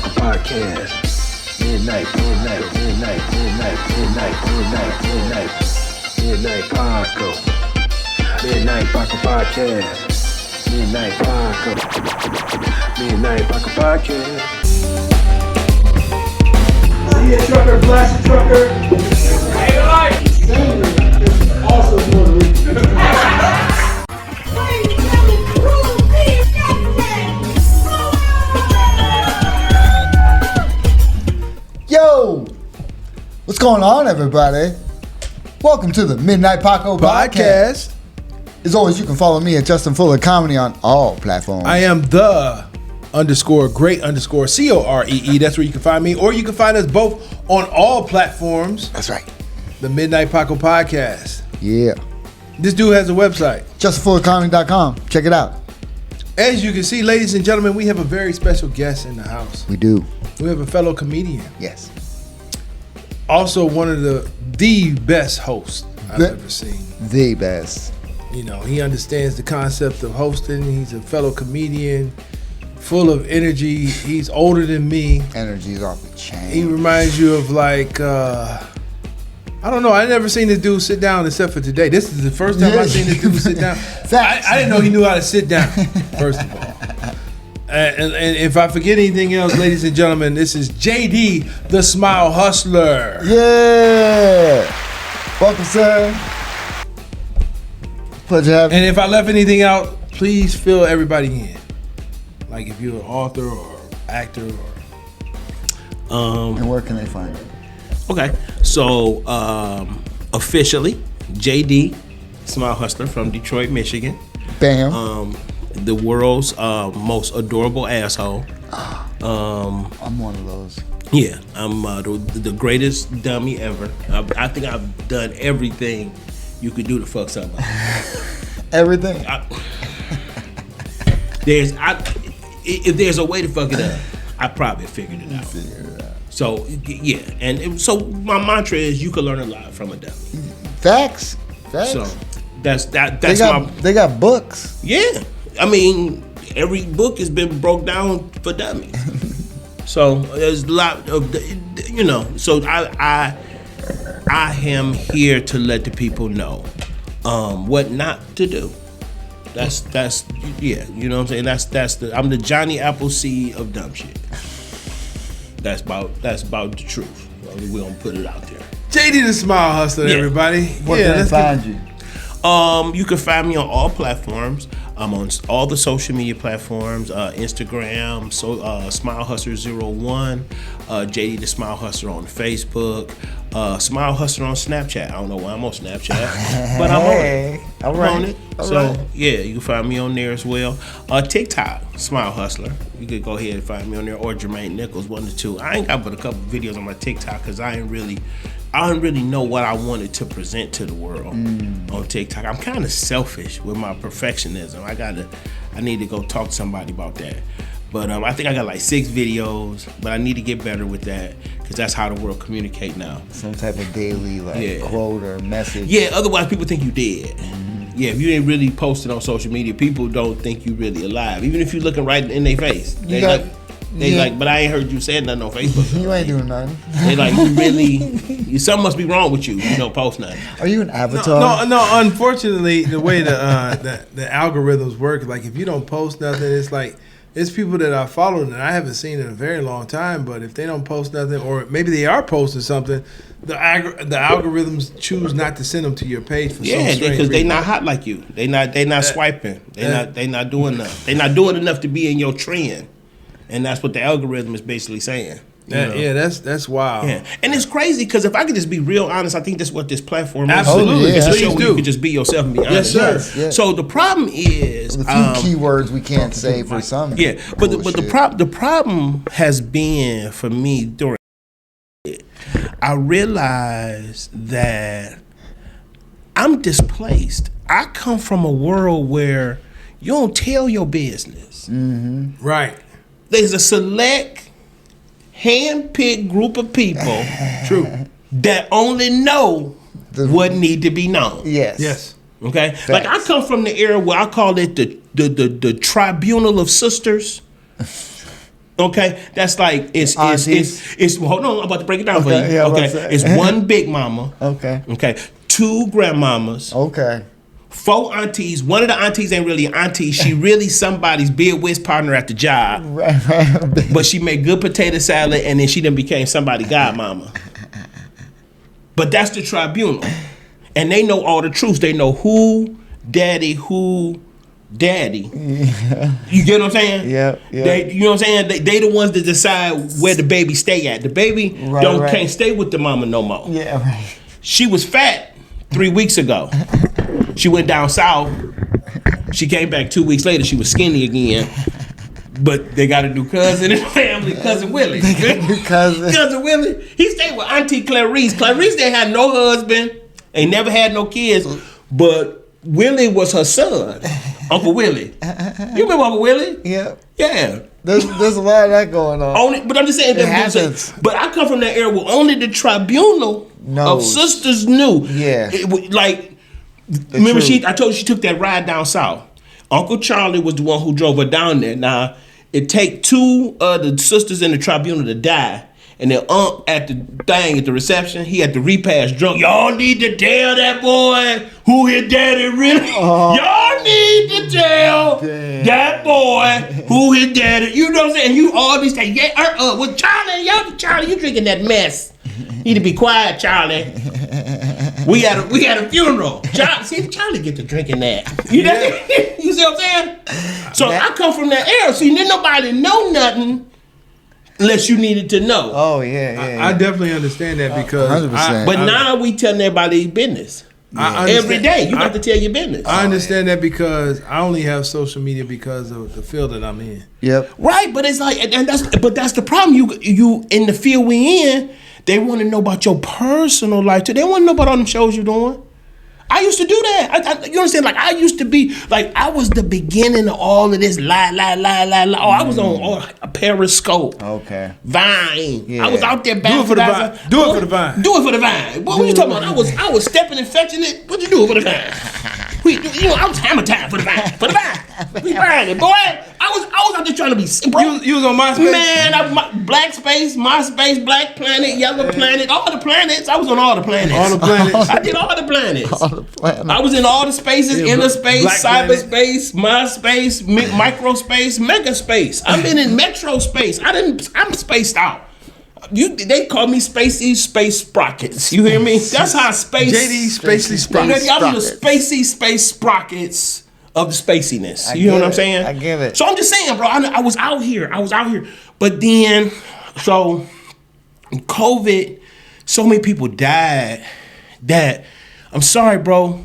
Paco Podcast. Midnight Paco. Midnight Paco Podcast. Midnight Paco Podcast. See a trucker, blast a trucker. Hey, life. Sandra is also Puerto Rican. Yo, what's going on, everybody? Welcome to the Midnight Paco Podcast. As always, you can follow me at Justin Fuller Comedy on all platforms. I am the _great _COREE. That's where you can find me, or you can find us both on all platforms. That's right. The Midnight Paco Podcast. Yeah. This dude has a website, JustinFullerComedy.com. Check it out. As you can see, ladies and gentlemen, we have a very special guest in the house. We do. We have a fellow comedian. Yes. Also one of the best hosts I've ever seen. The best. You know, he understands the concept of hosting. He's a fellow comedian, full of energy. He's older than me. Energy's off the chain. He reminds you of like, I don't know. I never seen this dude sit down except for today. This is the first time I've seen this dude sit down. I didn't know he knew how to sit down, first of all. And if I forget anything else, ladies and gentlemen, this is JD, the Smile Hustler. Yeah. Welcome, sir. Pleasure having you. And if I left anything out, please fill everybody in. Like if you're an author or actor or... And where can they find you? Okay, so officially, JD, Smile Hustler from Detroit, Michigan. Bam. The world's most adorable asshole. I'm one of those. Yeah, I'm the greatest dummy ever. I think I've done everything you could do to fuck somebody. Everything. If there's a way to fuck it up, I probably figured it out. So yeah, so my mantra is you can learn a lot from a dummy. Facts. So that's they got books. Yeah, I mean every book has been broke down for dummies. So there's a lot of So I am here to let the people know what not to do. That's yeah. You know what I'm saying? I'm the Johnny Appleseed of dumb shit. That's about the truth. We're gonna put it out there. JD the Smile Hustler, everybody. Where can they find you? You can find me on all platforms. I'm on all the social media platforms, Instagram, Smile Hustler 01, JD the Smile Hustler on Facebook, Smile Hustler on Snapchat. I don't know why I'm on Snapchat, but I'm on it. I'm on it. Yeah, you can find me on there as well. TikTok, Smile Hustler. You could go ahead and find me on there, or Jermaine Nichols, one of the two. I ain't got but a couple videos on my TikTok because I didn't really know what I wanted to present to the world on TikTok. I'm kind of selfish with my perfectionism. I need to go talk to somebody about that. But I think I got like 6 videos, but I need to get better with that because that's how the world communicate now. Some type of daily quote or message. Yeah, otherwise people think you dead. Yeah, if you ain't really posted on social media, people don't think you really alive. Even if you're looking right in their face. They like, but I ain't heard you saying nothing on Facebook. You ain't doing nothing. They like, you really, something must be wrong with you. You don't post nothing. Are you an avatar? No. Unfortunately, the way the algorithms work, like if you don't post nothing, it's like it's people that I follow that I haven't seen in a very long time. But if they don't post nothing, or maybe they are posting something, the algorithms choose not to send them to your page for some strange reason. Because they not hot like you. They not swiping. They not doing enough. They not doing enough to be in your trend. And that's what the algorithm is basically saying. Yeah, that's wild. Yeah. And it's crazy because if I could just be real honest, I think that's what this platform is. Absolutely. It's a show where you can just be yourself and be honest. Yes, sir. Yes. So the problem is a few keywords we can't say for some. Yeah, but the problem has been for me during it. I realized that I'm displaced. I come from a world where you don't tell your business. Mm-hmm. Right. There's a select, hand-picked group of people that only know what need to be known. Yes. Okay? Facts. Like I come from the era where I call it the tribunal of sisters. Okay, that's like it's hold on, I'm about to break it down for you. Yeah, okay, it's one big mama. Okay. Okay, 2 grandmamas. Okay. 4 aunties. One of the aunties ain't really an auntie. She really somebody's bid whiz partner at the job. Right. But she made good potato salad, and then she then became somebody's godmama. But that's the tribunal, and they know all the truths. They know who daddy. Yeah. You get what I'm saying? Yeah. They, you know what I'm saying? They the ones that decide where the baby stay at. The baby can't stay with the mama no more. Yeah, right. She was fat 3 weeks ago. She went down south. She came back 2 weeks later. She was skinny again. But they got a new cousin in the family, Cousin Willie. Cousin Willie. He stayed with Auntie Clarice. Clarice, they had no husband. They never had no kids. But Willie was her son. Uncle Willie. You remember Uncle Willie? Yeah. Yeah. There's a lot of that going on. But I'm just saying It happens. But I come from that era where only the tribunal of sisters knew. Yeah. Remember I told you she took that ride down south. Uncle Charlie was the one who drove her down there. Now, it take 2 of the sisters in the tribunal to die. And then at the reception, he had the repast drunk. Y'all need to tell that boy who his daddy really. Y'all need to tell that boy who his daddy. You know what I'm saying? You all be saying, well, Charlie, you drinking that mess. Need to be quiet, Charlie. We had a funeral. Charlie get to drinking that. You know? You see what I'm saying? So I come from that era. See, didn't nobody know nothing. Unless you needed to know. Oh, yeah. I definitely understand that because 100%. But now we telling everybody business. Every day you got to tell your business. I understand that because I only have social media because of the field that I'm in. Yep. Right, but it's like, that's the problem. You in the field we in, they want to know about your personal life too. They want to know about all them shows you're doing. I used to do that. You understand? Like, I used to be, like, I was the beginning of all of this lie. Oh, I was on a Periscope. Okay. Vine. Yeah. I was out there Do it for the vine. Do it for the vine. Do it for the vine. What you talking about? I was stepping and fetching it. What you doing for the vine? I was hammer time for the vine. For the vine. We buying it, boy. I was out there trying to be, bro. You was on MySpace? Man, Black Space, MySpace, Black Planet, Yellow Planet, all the planets. I was on all the planets. All the planets. I did all the planets. All the planets. I was in all the spaces, inner space, cyberspace, MySpace, microspace, megaspace. I've been in metro space. I'm spaced out. They call me Spacey Space Sprockets. You hear me? That's how space. JD Spacey Sprockets. I'm the Spacey Space Sprockets of the spaciness. You know what I'm saying? I get it. So I'm just saying, bro. I was out here. But then, so COVID, so many people died that I'm sorry, bro.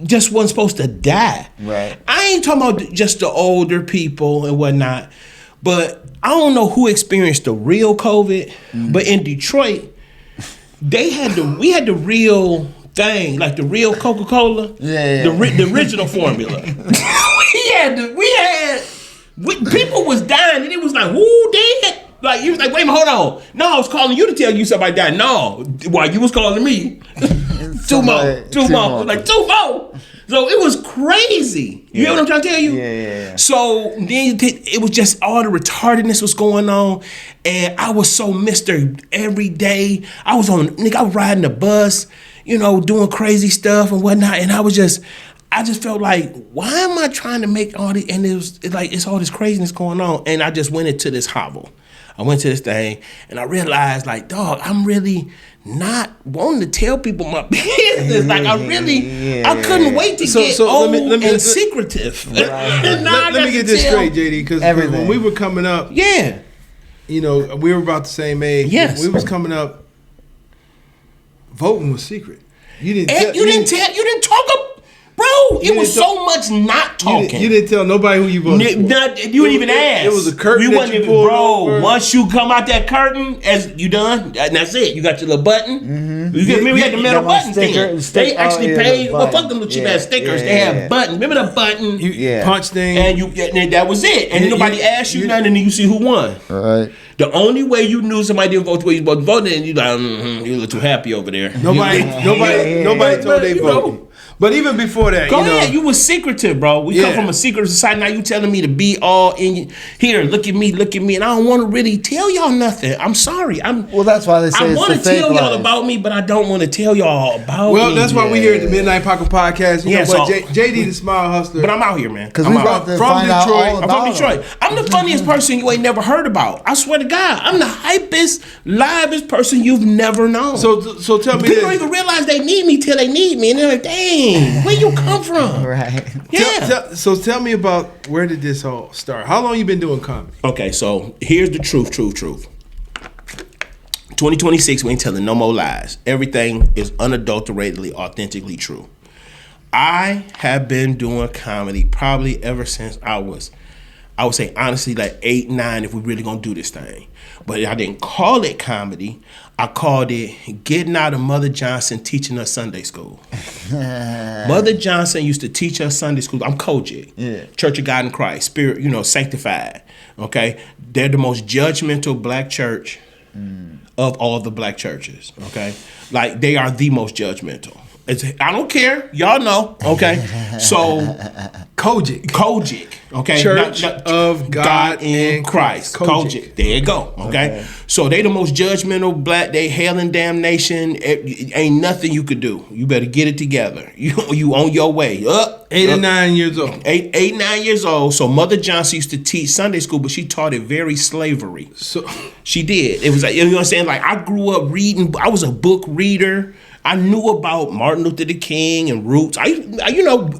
Just wasn't supposed to die. Right. I ain't talking about just the older people and whatnot, but I don't know who experienced the real COVID. But in Detroit, we had the real thing, like the real Coca-Cola. Yeah. The original formula. People was dying, and it was like, who dead? Like, you was like, wait a minute, hold on. No, I was calling you to tell you somebody died. No, while you was calling me. Two more. Like, 2 more. So it was crazy. You hear what I'm trying to tell you? Yeah. So then it was just all the retardedness was going on. And I was so Mr. every day. I was riding the bus, doing crazy stuff and whatnot. And I just felt like, why am I trying to make all these, and it's all this craziness going on. And I just went into this hovel. I went to this thing and I realized, like, dog, I'm really not wanting to tell people my business. Like, I couldn't wait to get old and secretive. Right. Let me get this straight, JD, because when we were coming up, we were about the same age. Yes. When we was coming up, voting was secret. You didn't talk about. Bro, it was so much not talking. You didn't tell nobody who you voted for. You didn't even ask. It was a curtain that you pulled over. Once you come out that curtain, as you done, and that's it. You got your little button. Mm-hmm. We had the metal buttons thing. They actually paid. Well, fuck them little cheap ass stickers. They have buttons. Remember the button? You punch thing. And that was it. And nobody asked you nothing, and then you see who won. All right. The only way you knew somebody didn't vote the way you supposed to vote, and you like, you look too happy over there. Nobody told they voted. But even before that, Go ahead. You was secretive, bro. We come from a secret society. Now you telling me to be all in here. Look at me, and I don't want to really tell y'all nothing. I'm sorry. Well, that's why they say I it's want the to fake tell y'all life. about me, but I don't want to tell y'all about me. Well, that's why we here at the Midnight Paco Podcast. You know what? JD the Smile Hustler. But I'm out here, man. Because we about to find out all I'm about from Detroit. I'm the funniest person you ain't never heard about. I swear to God. I'm the hypest, livest person you've never known. So tell me People don't even realize they need me till they need me. And they're like, dang, where you come from? Right. Yeah. So tell me about where did this all start? How long you been doing comedy? Okay, so here's the truth. 2026, we ain't telling no more lies. Everything is unadulteratedly, authentically true. I have been doing comedy probably ever since I would say honestly like 8, 9 if we really gonna do this thing. But I didn't call it comedy. I called it getting out of Mother Johnson teaching us Sunday school. Mother Johnson used to teach us Sunday school. I'm Kojic, Church of God in Christ, Spirit, sanctified. Okay, they're the most judgmental black church of all the black churches. Okay, like they are the most judgmental. I don't care. Y'all know. Okay. So Kojic. Okay. Church of God in Christ. Kojic. There you go. Okay. So they the most judgmental black. They hell and damnation. Ain't nothing you could do. You better get it together. You on your way. 8 or 9 years old. 8, 9 years old. So Mother Johnson used to teach Sunday school, but she taught it very slavery. So she did. It was like, you know what I'm saying? Like I grew up reading. I was a book reader. I knew about Martin Luther King and Roots. I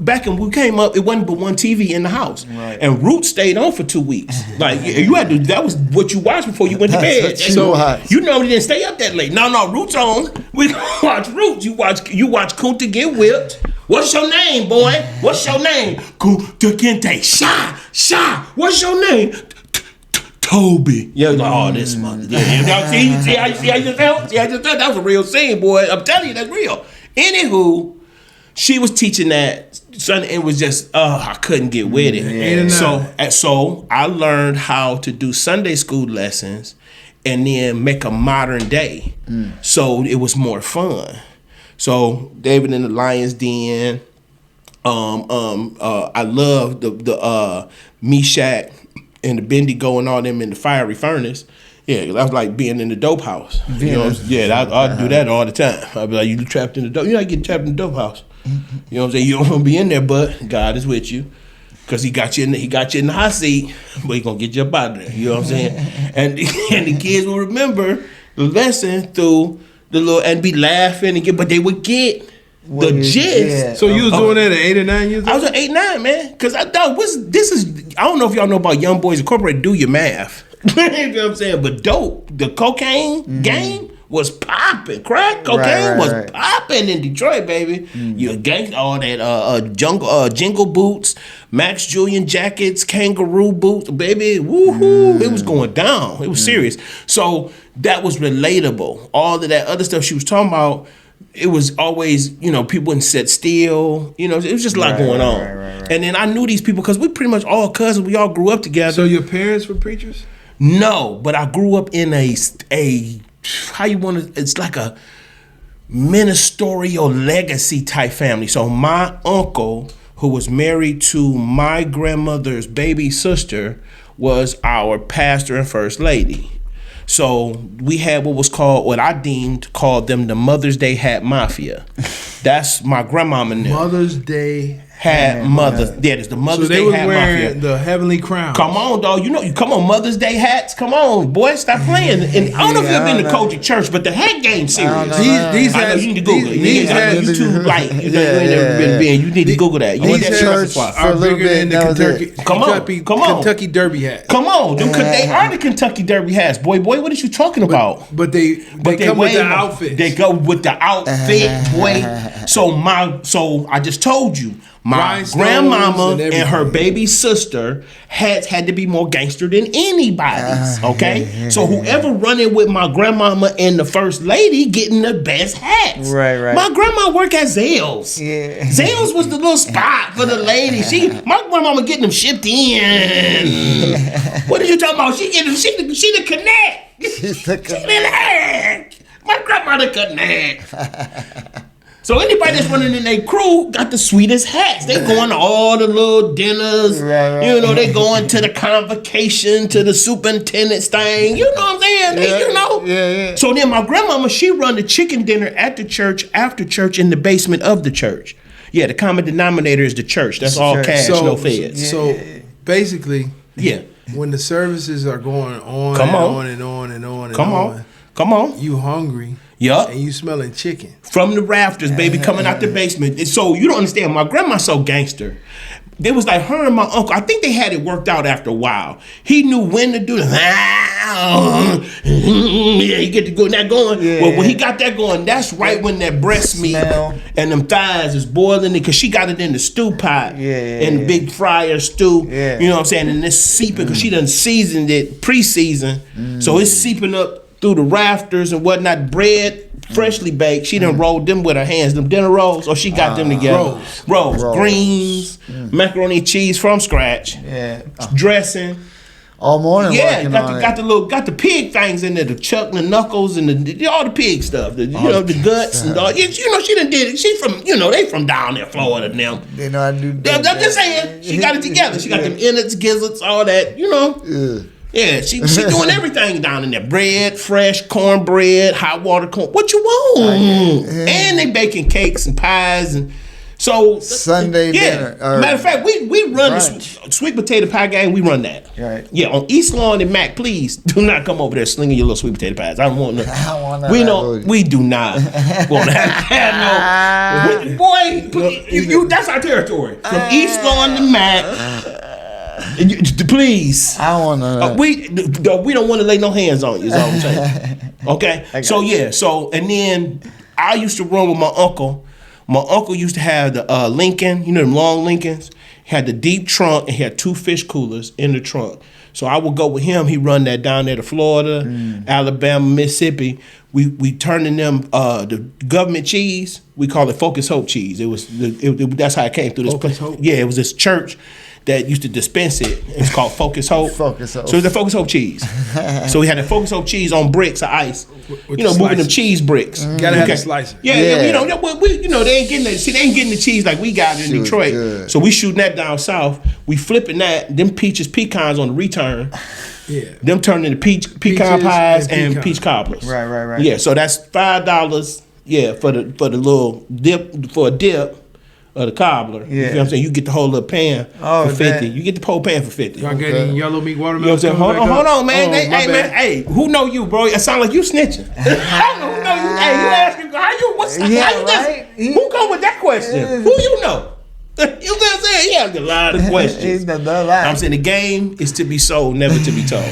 back when we came up, it wasn't but one TV in the house, and Roots stayed on for 2 weeks. Like you had to. That was what you watched before you went to bed. So you normally didn't stay up that late. No, Roots on. We gonna watch Roots. You watch Kunta get whipped. What's your name, boy? What's your name? Kunta Kinte. Sha. What's your name? Toby. Yeah, like, oh, this mother. Yeah, see how you felt? See how you felt? That was a real scene, boy. I'm telling you, that's real. Anywho, she was teaching that son. It was just, I couldn't get with it. So I learned how to do Sunday school lessons and then make a modern day. So it was more fun. So David and the Lion's Den. I love the Meshach and the Bendigo and all them in the fiery furnace. Yeah, that was like being in the dope house. I'd do that all the time. I'd be like, you trapped in the dope. You're not getting trapped in the dope house. You know what I'm saying? You don't want to be in there, but God is with you. Because he got you in the hot seat, but he gonna get you up out of there. You know what I'm saying? And the kids will remember the lesson through the little and be laughing but they would get the gist. Yeah. So you was doing that at 8 or 9 years old? I was at 8, 9, man. Because I thought, I don't know if y'all know about Young Boys Incorporated, do your math. You know what I'm saying? But dope, the cocaine game was popping. Crack cocaine was popping in Detroit, baby. You gang all that jingle boots, Max Julian jackets, kangaroo boots, baby. Woohoo! It was going down. It was serious. So that was relatable. All of that other stuff she was talking about, it was always, people wouldn't sit still. It was just a lot going on. And then I knew these people because we pretty much all cousins. We all grew up together. So your parents were preachers? No, but I grew up in a how you want to, it's like a ministerial legacy type family. So my uncle, who was married to my grandmother's baby sister, was our pastor and first lady. So we had what I deemed called them the Mother's Day Hat Mafia. That's my grandmama knew. Mother's Day Hat Mother's. Yeah, it's the Mother's Day Hat Mafia. So they were wearing the heavenly crown. Come on, dog. You come on, Mother's Day hats. Come on, boy, stop playing. And I don't know if you've been to Kojic Church, but the hat game serious. These hats, you need to Google it. You too light. You need to Google that. You need that church are bigger than the Kentucky Derby hats. Come on, they are the Kentucky Derby hats. Boy, what are you talking about? But they come with the outfit. They go with the outfit, boy. So I just told you. My grandmama and her baby sister had to be more gangster than anybody's. Okay, so whoever running with my grandmama and the first lady getting the best hats. Right. My grandma worked at Zales. Yeah. Zales was the little spot for the lady. My grandmama getting them shipped in. What are you talking about? She the connect. She's the connect. My grandma the connect. So anybody that's running in their crew got the sweetest hats. They going to all the little dinners. Right. You know, they going to the convocation, to the superintendent's thing. You know what I'm saying? Yeah. So then my grandmama, she run the chicken dinner at the church, after church, in the basement of the church. Yeah, the common denominator is the church. That's all cash, no feds. So basically, yeah. When the services are going on Come and on. on and on and on and Come on. you hungry. Yup. And you smelling chicken. From the rafters, baby, coming out the basement. And so you don't understand. My grandma's so gangster. They was like her and my uncle. I think they had it worked out after a while. He knew when to do the yeah, you get to go that going. Yeah. Well, when he got that going, that's right when that breast meat and them thighs is boiling it, because she got it in the stew pot in the big fryer stew. Yeah. You know what I'm saying? And it's seeping because she done seasoned it pre-seasoned, so it's seeping up through the rafters and whatnot. Bread, freshly baked. She done rolled them with her hands, them dinner rolls, or she got them together. Rolls. Greens, macaroni and cheese from scratch. Yeah. Dressing. All morning. Yeah, working got the pig things in there, the chuck and the knuckles and all the pig stuff. The guts and all. You know, she done did it. She from, they from down there, Florida now. They know I do. I'm just saying, she got it together. She got them innards, gizzards, all that. Yeah, she doing everything down in there. Bread, fresh cornbread, hot water corn. What you want? And they baking cakes and pies and so Sunday dinner. Matter of fact, we run the sweet potato pie game. We run that. Right. Yeah, on East Lawn and Mac. Please do not come over there slinging your little sweet potato pies. I don't want no. We do not want to have no. Boy, that's our territory. From East Lawn to Mac. Please. I don't want to. We don't want to lay no hands on you, is all I'm saying. Okay? And then I used to run with my uncle. My uncle used to have the Lincoln, them long Lincolns. He had the deep trunk and he had 2 fish coolers in the trunk. So I would go with him. He run that down there to Florida, Alabama, Mississippi. We turning them the government cheese. We call it Focus Hope cheese. That's how it came through this place. Hope? Yeah, it was this church that used to dispense it. It's called Focus Hope. Focus Hope. So it's the Focus Hope cheese. So we had the Focus Hope cheese on bricks of ice. With Moving them cheese bricks. Gotta have a slicer. Yeah. They ain't getting that. See, they ain't getting the cheese like we got in Detroit. Good. So we shooting that down south. We flipping that. Them pecans on the return. Yeah. Them turning into pecan pies and peach cobblers. Right. Yeah. So that's $5. Yeah, for the little dip, for a dip. Of the cobbler. You know what I'm saying? You get the whole little pan for 50. You get the whole pan for 50. Y'all get any yellow meat watermelon? You know what I'm saying? Hold on, man. Man. Hey, who know you, bro? It sound like you snitching. I don't know who know you. Hey, you asking how you? Who come with that question? Who you know? You know what I'm saying? He has a lot of questions. I'm saying the game is to be sold, never to be told.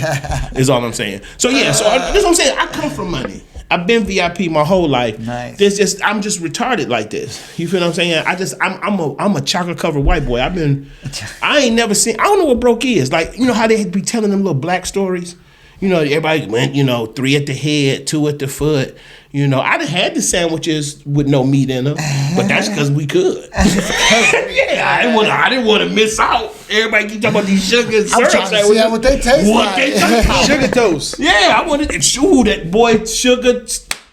Is all I'm saying. So that's what I'm saying. I come from money. I've been VIP my whole life. Nice. I'm just retarded like this. You feel what I'm saying? I'm a chocolate covered white boy. I ain't never seen. I don't know what broke is. Like, how they be telling them little black stories. Everybody went, 3 at the head, 2 at the foot. I done had the sandwiches with no meat in them, but that's because we could. Yeah, I didn't want to miss out. Everybody keep talking about these sugar and syrup I'm trying to see what they taste like. Sugar toast. Yeah, I wanted that boy sugar.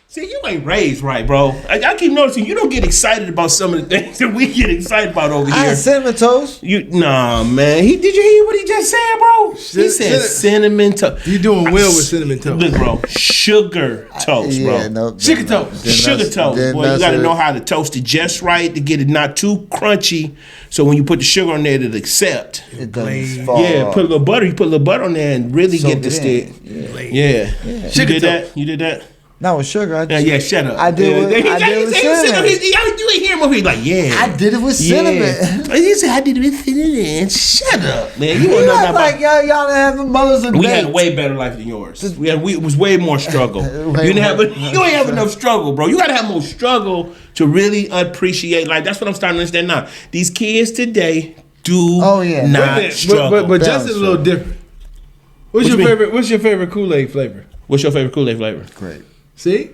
See, you ain't raised right, bro. I keep noticing you don't get excited about some of the things that we get excited about over I here. had cinnamon toast. Nah, man. Did you hear what he just said, bro? He said cinnamon toast. You doing well with cinnamon toast. Look, bro. Sugar toast, bro. No, sugar toast. Sugar toast. Boy, you got to know how to toast it just right to get it not too crunchy. So when you put the sugar on there, it'll accept. It doesn't fall Yeah, off. put a little butter. You put a little butter on there and really Soak get the it stick. in. Yeah. Sugar You did that? You did that? Not with sugar. Yeah, shut up. I did with cinnamon. You ain't hear him. He's like, yeah. I did it with cinnamon. He said, I did it with cinnamon. Shut up, man. You You want act nothing like about. y'all didn't have mothers and We had a dates. way better life than yours. It was way more struggle. You ain't have enough struggle, bro. You gotta have more struggle to really appreciate life. That's what I'm starting to understand now. These kids today do not struggle. But Justin's a little different. What's your favorite Kool-Aid flavor? What's your favorite Kool-Aid flavor? Great. See?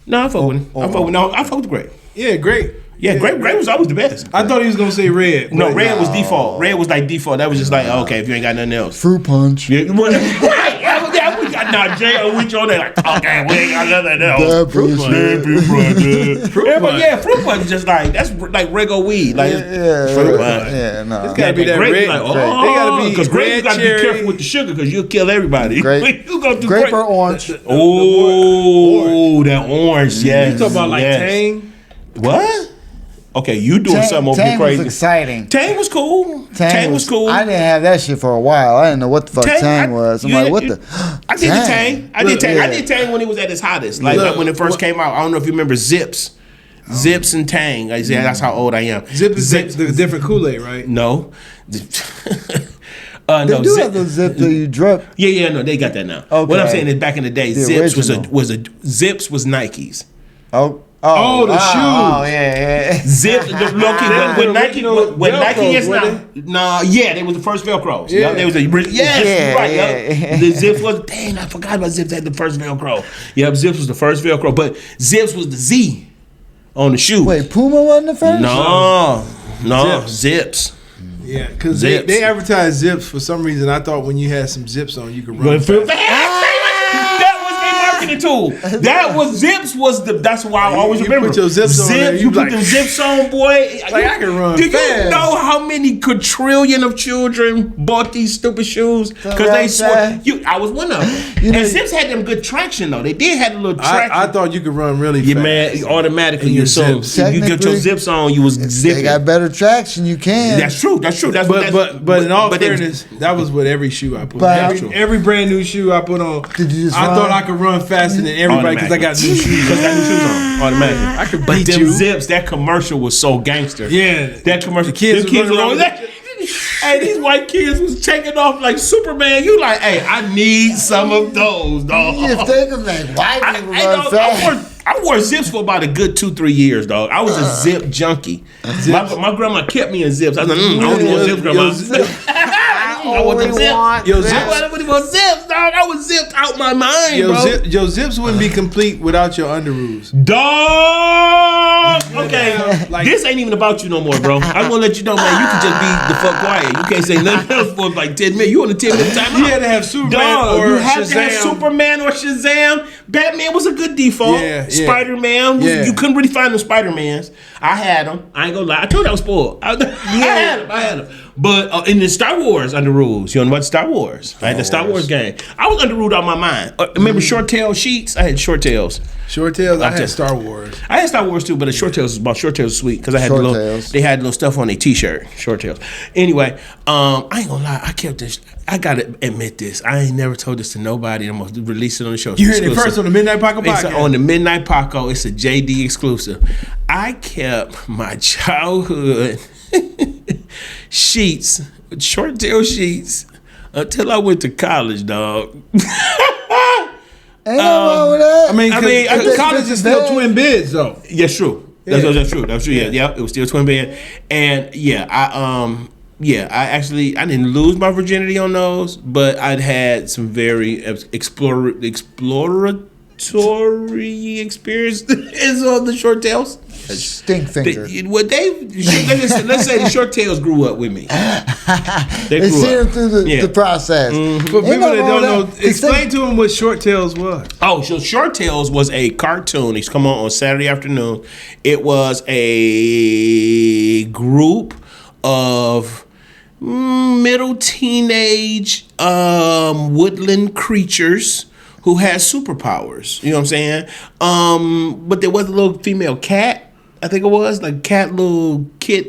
No, I fuck with him. I fuck with grape. Yeah, great. Yeah, grape was always the best. I thought he was gonna say red. No, red was default. Red was like default. That was just like, okay, if you ain't got nothing else. Fruit punch. Yeah, right. Nah, Jay, I'm with you on that. Like, okay, we ain't got nothing else. Fruit punch. Fruit punch is just like, that's like regular weed. Like, fruit punch. Yeah, no. It's gotta be that grape. red. Like, They gotta be because grape, you gotta cherry. be careful with the sugar because you'll kill everybody. Grape. You go through Grape or orange? Oh, that orange, yes. You talking about like Tang? What? Okay, you doing something over Tang here crazy. was exciting. Tang was cool. Tang was cool. I didn't have that shit for a while. I didn't know what the fuck Tang was. I'm like, what the? I did the Tang. I did Tang. I did Tang when it was at its hottest. Like when it first came out. I don't know if you remember Zips. Zips and Tang. I said that's how old I am. Zip is the different Kool-Aid, right? No. They do have those Zips that you drip. Yeah, no, they got that now. Okay. What I'm saying is back in the day, The Zips original. was Nikes. Oh, the shoes. Oh, yeah. Zip, when Nike is now, they was the first Velcros. Yeah. They was the right. The Zips was, dang, I forgot about Zips had the first Velcro. Yep, Zips was the first Velcro, but Zips was the Z on the shoe. Wait, Puma wasn't the first? No, Zips. Yeah, because Zips. they advertised Zips for some reason. I thought when you had some Zips on, you could run. That was their marketing tool. That was Zips that's why I always remember. Put your Zips on there, You put like, them Zips on, boy. Like I can run Do you fast. know how many quadrillion of children bought these stupid shoes? Because they swore. I was one of them. And Zips had them good traction, though. They did have a little traction. I thought you could run really Yeah, fast. man, automatically And you your so Zips. you get your Zips on, you was They zipping. got better traction. You can. That's true. That's But in all fairness, that was with every shoe I put But- on. Every brand new shoe I put on, Did you just I run? thought I could run faster than everybody because I got new shoes. Because I got new shoes on automatically. I could But beat them you. Zips, that commercial was so gangster. Yeah. That commercial. The kids Them was running was around on that. Hey, these white kids was taking off like Superman. You like, hey, I need some of those, dog. You think of like white people run I fast. wore Zips for about a good 2-3 years, dog. I was a Zip junkie. My grandma kept me in Zips. I was like, I only want Zips, grandma. I want them Zips. Yo, Zips. I want Zips, dog. I was zipped out my mind, bro. Yo, Zips wouldn't be complete without your underoos. Dog. Okay, Like- this ain't even about you no more, bro. I'm gonna let you know, man. You can just be the fuck quiet. You can't say nothing else for like 10 minutes. You on a 10-minute time? You had to have Superman Dog, or you have Shazam. to have Superman or Shazam. Batman was a good default. Yeah. Spider-Man, Yeah. you couldn't really find them Spider-Mans. I had them. I ain't gonna lie. I told you I was spoiled. I had them. But in the Star Wars under rules, you know what? Star Wars. I had the Star Wars game. I was under ruled out my mind. Remember short tail sheets? I had short tails. Short tails, I had Star Wars. I had Star Wars too, but the short tails was about short tails was sweet because I had Short the tails. little. They had little stuff on their t-shirt. Short tails. Anyway, I ain't gonna lie. I kept this. I gotta admit this. I ain't never told this to nobody. I'm gonna release it on the show. You heard it first on the Midnight Paco It's Podcast. on the Midnight Paco. It's a JD exclusive. I kept my childhood sheets, short tail sheets, until I went to college, dog. Ain't nothing wrong with that. I mean, I- college is still twin bids, though. Yes, true. That's true. That's true. Yeah, it was still twin bed, and I didn't lose my virginity on those, but I'd had some very exploratory experiences on the short tails. Stink finger. Let's say the short tails grew up with me. They They grew see up. them through the process. For Ain't people that nothing don't wrong know, with that. explain to them what Short Tails was. Oh, so Short Tales was a cartoon. It's come on Saturday afternoon. It was a group of middle teenage woodland creatures who had superpowers. You know what I'm saying? But there was a little female cat. I think it was like cat, little kid,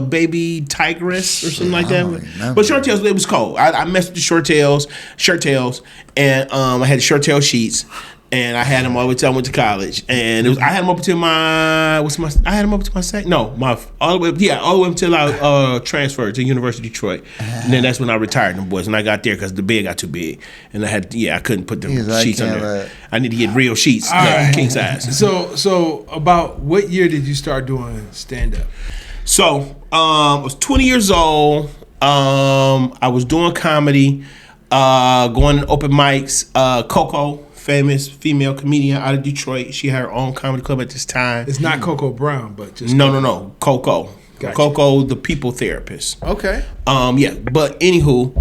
baby tigress or something like that. But Short Tails, it was cold. I messed with the Short Tails, and I had Short Tail sheets, and I had them all the way till I went to college. And it was I had them up until all the way until I transferred to University of Detroit. And then that's when I retired them boys. When I got there, because the bed got too big, and I couldn't put the sheets on there. I need to get real sheets, king size. So about what year did you start doing stand up? So I was 20 years old. I was doing comedy, going to open mics. Coco, famous female comedian out of Detroit. She had her own comedy club at this time. It's not Coco Brown, but just No. Coco. Gotcha. Coco, the people therapist. Okay. But anywho,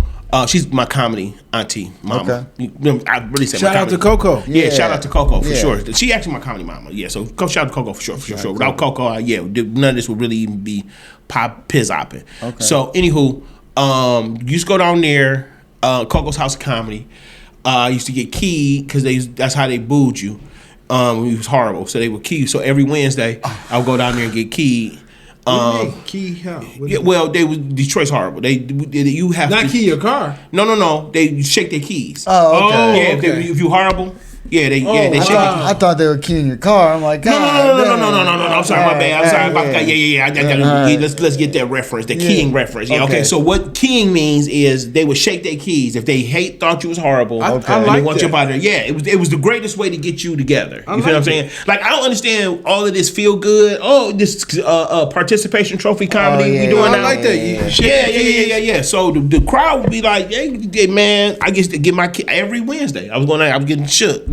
She's my comedy auntie, mama. Okay. I really say shout my out comedy. to Coco. Yeah, shout out to Coco for Yeah. sure. She actually my comedy mama. Yeah, so shout out to Coco for sure. Without Coco, none of this would really even be piz-hopping. Okay. So, anywho, you just go down there, Coco's House of Comedy. I used to get keyed because that's how they booed you. It was horrible. So they would key you. So every Wednesday, I would go down there and get keyed. Key how? Yeah, well, Detroit's horrible. You have not to key your car. No. They shake their keys. Oh, okay. Yeah, okay. if you horrible, they shake their keys. I thought they were keying your car. I'm like, No. God, I'm sorry, my bad. I'm sorry about that. Yeah. Let's get that reference, the keying reference. Yeah, okay. So what keying means is they would shake their keys if they thought you was horrible. I and they like want you that. out there. Yeah, it was the greatest way to get you together. You feel what I'm saying? Like I don't understand all of this feel good. Oh, this participation trophy comedy we doing I now. like that. Yeah. So the crowd would be like, hey, man, I get to get my key every Wednesday. I was getting shook.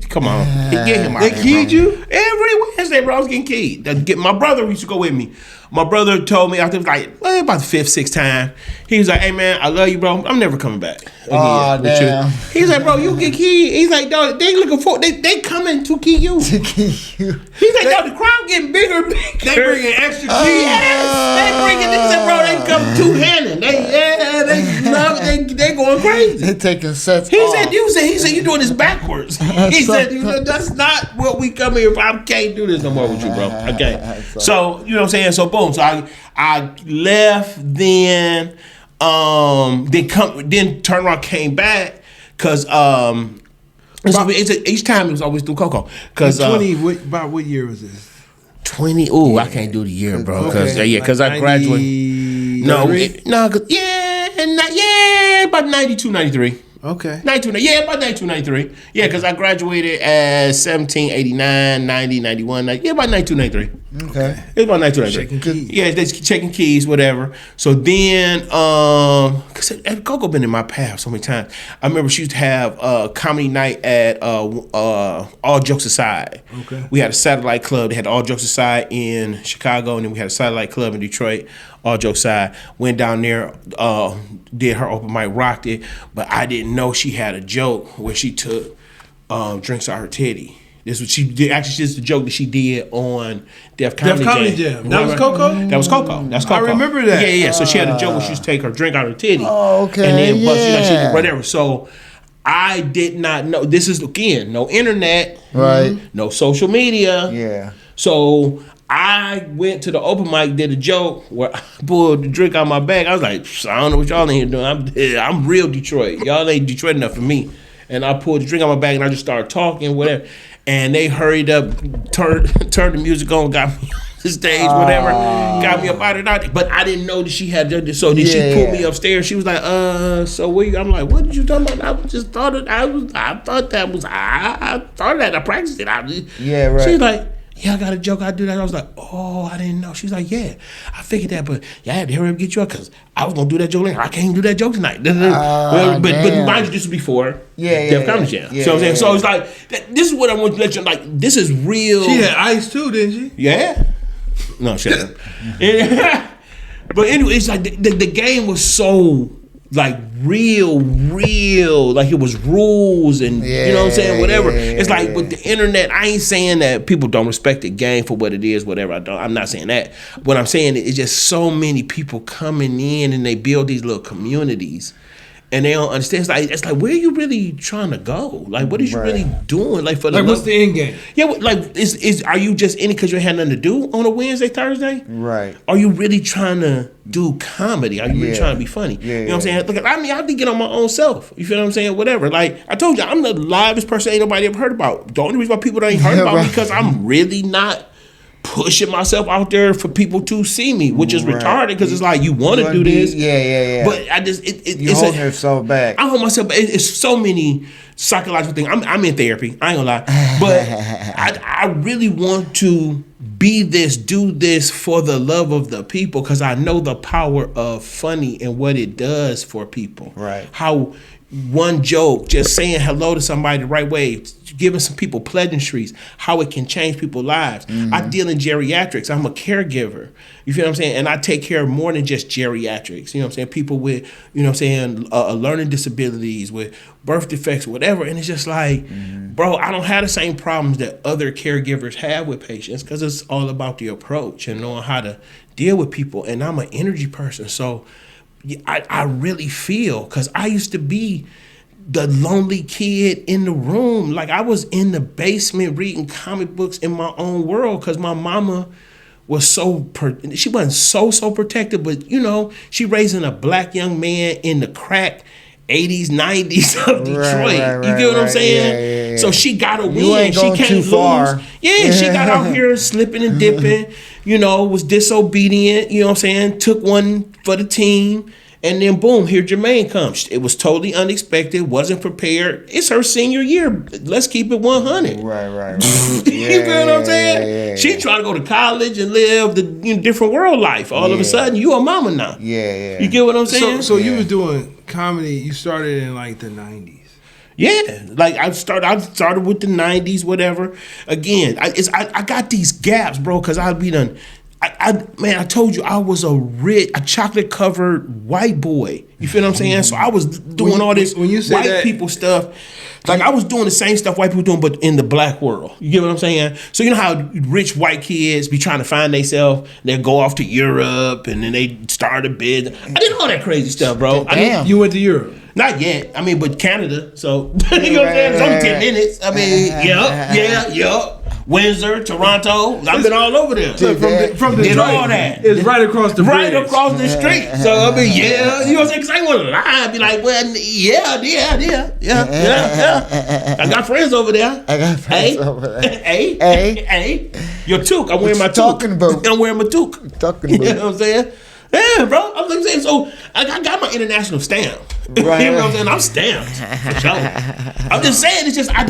Come on, get him out. They there, keyed bro. you? Every Wednesday, bro. I was getting keyed. My brother used to go with me. My brother told me after about the 5th, 6th time, he was like, "Hey man, I love you, bro. I'm never coming back." Oh, with damn. you. He's like, "Bro, you get keyed." He's like, "Dog, they looking for they coming to key you." To key you. He's like, "Dog, the crowd getting bigger and bigger. They bringing extra keys. Yes, they bringing. They said, bro, they come two-handed. They going crazy." They taking sets. He off. said, you doing this backwards. He said, that's not what we come here for. I can't do this no more with you, bro. Okay. So, you know what I'm saying? So boom. So I left then, then turned around, came back, cause each time it was always through Coco. Cause 20. About what year was this? 20. Ooh, I can't do the year, bro. Cause I graduated. About 92, 93. Okay. 92, yeah, about 92, 93. Yeah, because I graduated at 17, 89, 90, 91, 90, yeah, about 92, 93. Okay. It was about 92, 93. Checking keys. Yeah, they checking keys, whatever. So then, because Coco been in my path so many times. I remember she used to have comedy night at All Jokes Aside. Okay. We had a satellite club. They had All Jokes Aside in Chicago, and then we had a satellite club in Detroit. All jokes aside, went down there, did her open mic, rocked it, but I didn't know she had a joke where she took drinks out her titty. This was she did. Actually, this is the joke that she did on Def Comedy Jam. That was Coco? That was Coco. That's Coco. I remember that. Yeah. So she had a joke where she used to take her drink out her titty. Oh, okay, And then bust, yeah. whatever. So I did not know. This is again no internet, Right. no social media. Yeah. So I went to the open mic, did a joke where I pulled the drink out my bag. I was like, I don't know what y'all in here doing. I'm real Detroit. Y'all ain't Detroit enough for me. And I pulled the drink out my bag and I just started talking, whatever. And they hurried up, turned the music on, got me on the stage, whatever. Got me up out of there. But I didn't know that she had done this. So then she pulled me upstairs. She was like, so where you? I'm like, what did you talking about? I just thought I practiced it. Yeah, right. She's like, yeah, I got a joke. I do that. I was like, oh, I didn't know. She's like, yeah, I figured that, but I had to hurry up and get you up because I was gonna do that joke later. I can't do that joke tonight. But mind you, this was before Def Comedy Jam. Yeah, so I'm saying, so it's like this is what I want to let you like. This is real. She had ice too, didn't she? Yeah. No, shut up. But anyway, it's like the game was so like real, like it was rules and you know what I'm saying, whatever. It's like with the internet, I ain't saying that people don't respect the game for what it is, whatever. I'm not saying that. What I'm saying is just so many people coming in and they build these little communities. And they don't understand. It's like where are you really trying to go? Like, what is you really doing? Like, for the what's the end game? Yeah, like, are you just in it because you had nothing to do on a Wednesday, Thursday? Right. Are you really trying to do comedy? Are you really trying to be funny? Yeah, you know what I'm saying? Look, I did get on my own self. You feel what I'm saying? Whatever. Like, I told you, I'm the livest person ain't nobody ever heard about. The only reason why people ain't heard about me because I'm really not pushing myself out there for people to see me, which is retarded because it's like you want to do this. Yeah. But I just you hold yourself back. I hold myself. It's so many psychological things. I'm in therapy. I ain't gonna lie, but I really want to do this for the love of the people because I know the power of funny and what it does for people. Right. How one joke, just saying hello to somebody the right way, giving some people pleasantries, how it can change people's lives. I deal in geriatrics. I'm a caregiver. You feel what I'm saying? And I take care of more than just geriatrics. You know what I'm saying? People with, you know what I'm saying, learning disabilities, with birth defects, whatever. And it's just like, bro, I don't have the same problems that other caregivers have with patients, because it's all about the approach and knowing how to deal with people. And I'm an energy person. So I really feel, because I used to be the lonely kid in the room. Like, I was in the basement reading comic books in my own world, because my mama was she wasn't so protective, but you know, she raising a black young man in the crack 80s, 90s of Detroit. You get what I'm saying? Yeah. So she got to win. She can't lose. Far. Yeah, she got out here slipping and dipping, you know, was disobedient, you know what I'm saying? Took one for the team. And then boom, here Jermaine comes. It was totally unexpected, wasn't prepared. It's her senior year. Let's keep it 100. Right. You feel what I'm saying? She trying to go to college and live the different world life. All of a sudden, you a mama now. Yeah. You get what I'm saying? So you was doing comedy, you started in like the 90s. Yeah, like I started with the 90s, whatever. Again, I got these gaps, bro, because I'd be done. I told you I was a chocolate covered white boy. You feel what I'm saying? So I was doing all this white people stuff. Like, I was doing the same stuff white people doing, but in the black world. You get what I'm saying? So you know how rich white kids be trying to find themselves, they'll go off to Europe and then they start a business. I did all that crazy stuff, bro. Damn. You went to Europe? Not yet. I mean, but Canada. So you know what I'm saying? It's only 10 minutes. I mean, yeah. Windsor, Toronto. I've been all over there. From the did all that. It's right across the bridge. Right across the street. So I mean, yeah. You know what I'm saying? Because I ain't want to lie. I'd be like, well, yeah. I got friends over there. Hey. Your toque. I'm wearing my toque. I'm wearing my toque. Talking about. You know what I'm saying? Yeah, bro. I'm saying, so I got my international stamp. Right. You know what I'm saying? I'm stamped for sure. I'm just saying, it's just I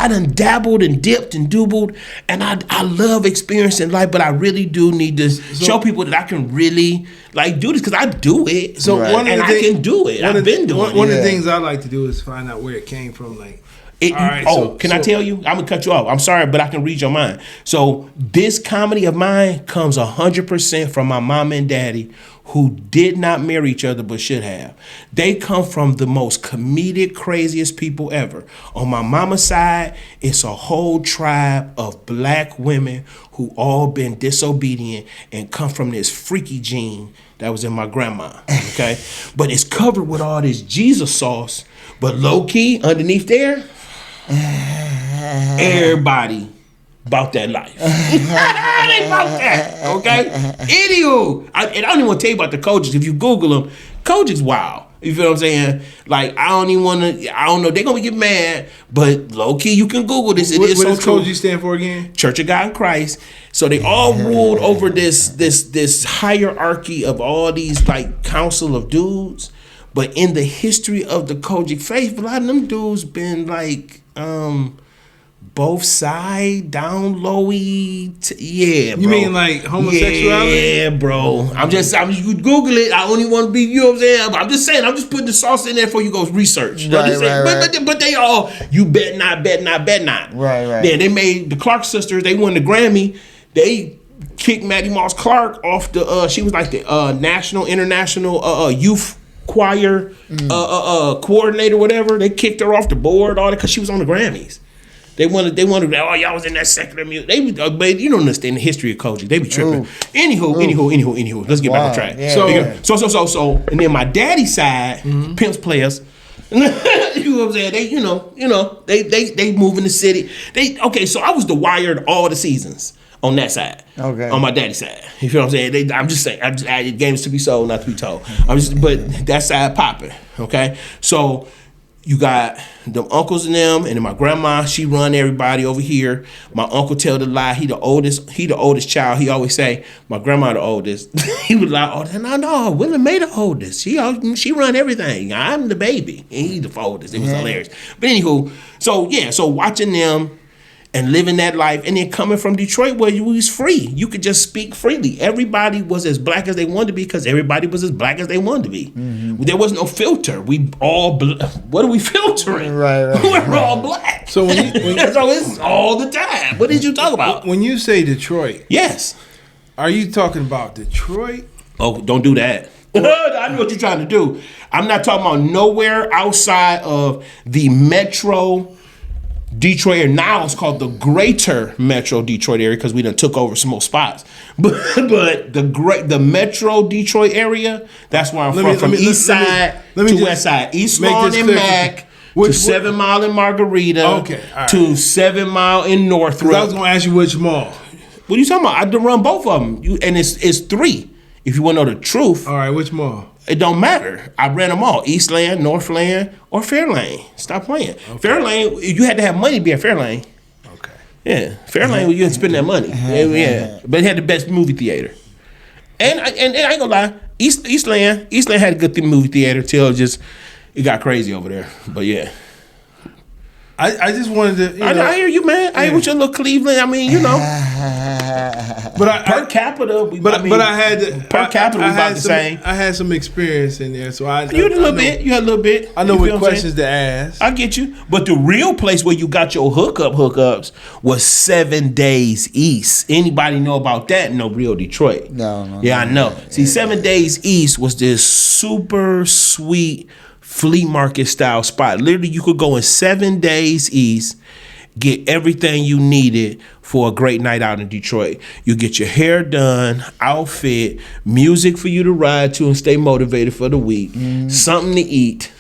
done dabbled and dipped and doobled, and I love experiencing life, but I really do need to show people that I can really like do this, because I do it. So I can do it. I've been doing it. One of the things I like to do is find out where it came from, like. I tell you? I'm gonna cut you off. I'm sorry, but I can read your mind. So this comedy of mine comes 100% from my mom and daddy, who did not marry each other but should have. They come from the most comedic, craziest people ever. On my mama's side, it's a whole tribe of black women who all been disobedient and come from this freaky gene that was in my grandma. Okay, but it's covered with all this Jesus sauce. But low key, underneath there, everybody about that life. They about that, okay? Anywho, I don't even want to tell you about the Kojics. If you Google them, Kojics wild. You feel what I'm saying? Like, I don't know, they're going to get mad, but low key, you can Google this. What does Koji stand for again? Church of God in Christ. So they all ruled over this hierarchy of all these, like, council of dudes. But in the history of the Kojic faith, a lot of them dudes been like both side, down lowy. Yeah, bro. You mean like homosexuality? Yeah, bro. You Google it. I only want to be, you know what I'm saying? I'm just saying, I'm just putting the sauce in there for you go research. But they all, you bet not. Right. Then they made the Clark sisters, they won the Grammy. They kicked Maddie Moss Clark off the, she was like the national, international youth choir coordinator, whatever. They kicked her off the board, all that, because she was on the Grammys. They wanted, y'all was in that secular music. But you don't understand the history of Koji. They be tripping. Anywho. Let's get back on track. Yeah. So, and then my daddy's side, pimps players. You know what I'm saying? They move in the city. So I was the Wired all the seasons on that side. Okay. On my daddy's side. You feel what I'm saying? I'm just saying, I just added games to be sold, not to be told. But that side popping. Okay? So you got them uncles and them, and then my grandma, she run everybody over here. My uncle tell the lie. He the oldest child. He always say, my grandma the oldest. He would lie, no, Willie Mae the oldest. She run everything. I'm the baby. And he the oldest. It was hilarious. But anywho, so watching them, and living that life, and then coming from Detroit where you was free. You could just speak freely. Everybody was as black as they wanted to be because everybody was as black as they wanted to be. There was no filter. We all, what are we filtering? Right. We're all black. So when so it's all the time. What did you talk about? When you say Detroit, Yes. are you talking about Detroit? Oh, don't do that. I know what you're trying to do. I'm not talking about nowhere outside of the metro Detroit area. Now it's called the greater metro Detroit area because we done took over some more spots. But the metro Detroit area, that's where I'm from east side to west side. East Lawn and Mac to 7 Mile in Margarita. Okay, all right. To 7 Mile in Northrop. I was going to ask you which mall. What are you talking about? I done run both of them. And it's 3. If you want to know the truth. All right, which mall? It don't matter. I ran them all. Eastland, Northland, or Fairlane. Stop playing. Okay. Fairlane, you had to have money to be at Fairlane. Okay. Yeah. Fairlane, you had to spend that money. Yeah. But it had the best movie theater. And I ain't gonna lie, Eastland had a good movie theater till it got crazy over there. But yeah. I just wanted to. I hear you, man. I hear with your little Cleveland. I mean, But per capita, I had to, per capita we about the same. I had some experience in there, so You had a little bit. I know what questions to ask. I get you, but the real place where you got your hookups was 7 Days East. Anybody know about that? No, real Detroit. No. Yeah, I know. See, 7 Days East was this super sweet flea market style spot. Literally, you could go in 7 Days East, get everything you needed for a great night out in Detroit. You get your hair done, outfit, music for you to ride to and stay motivated for the week, something to eat,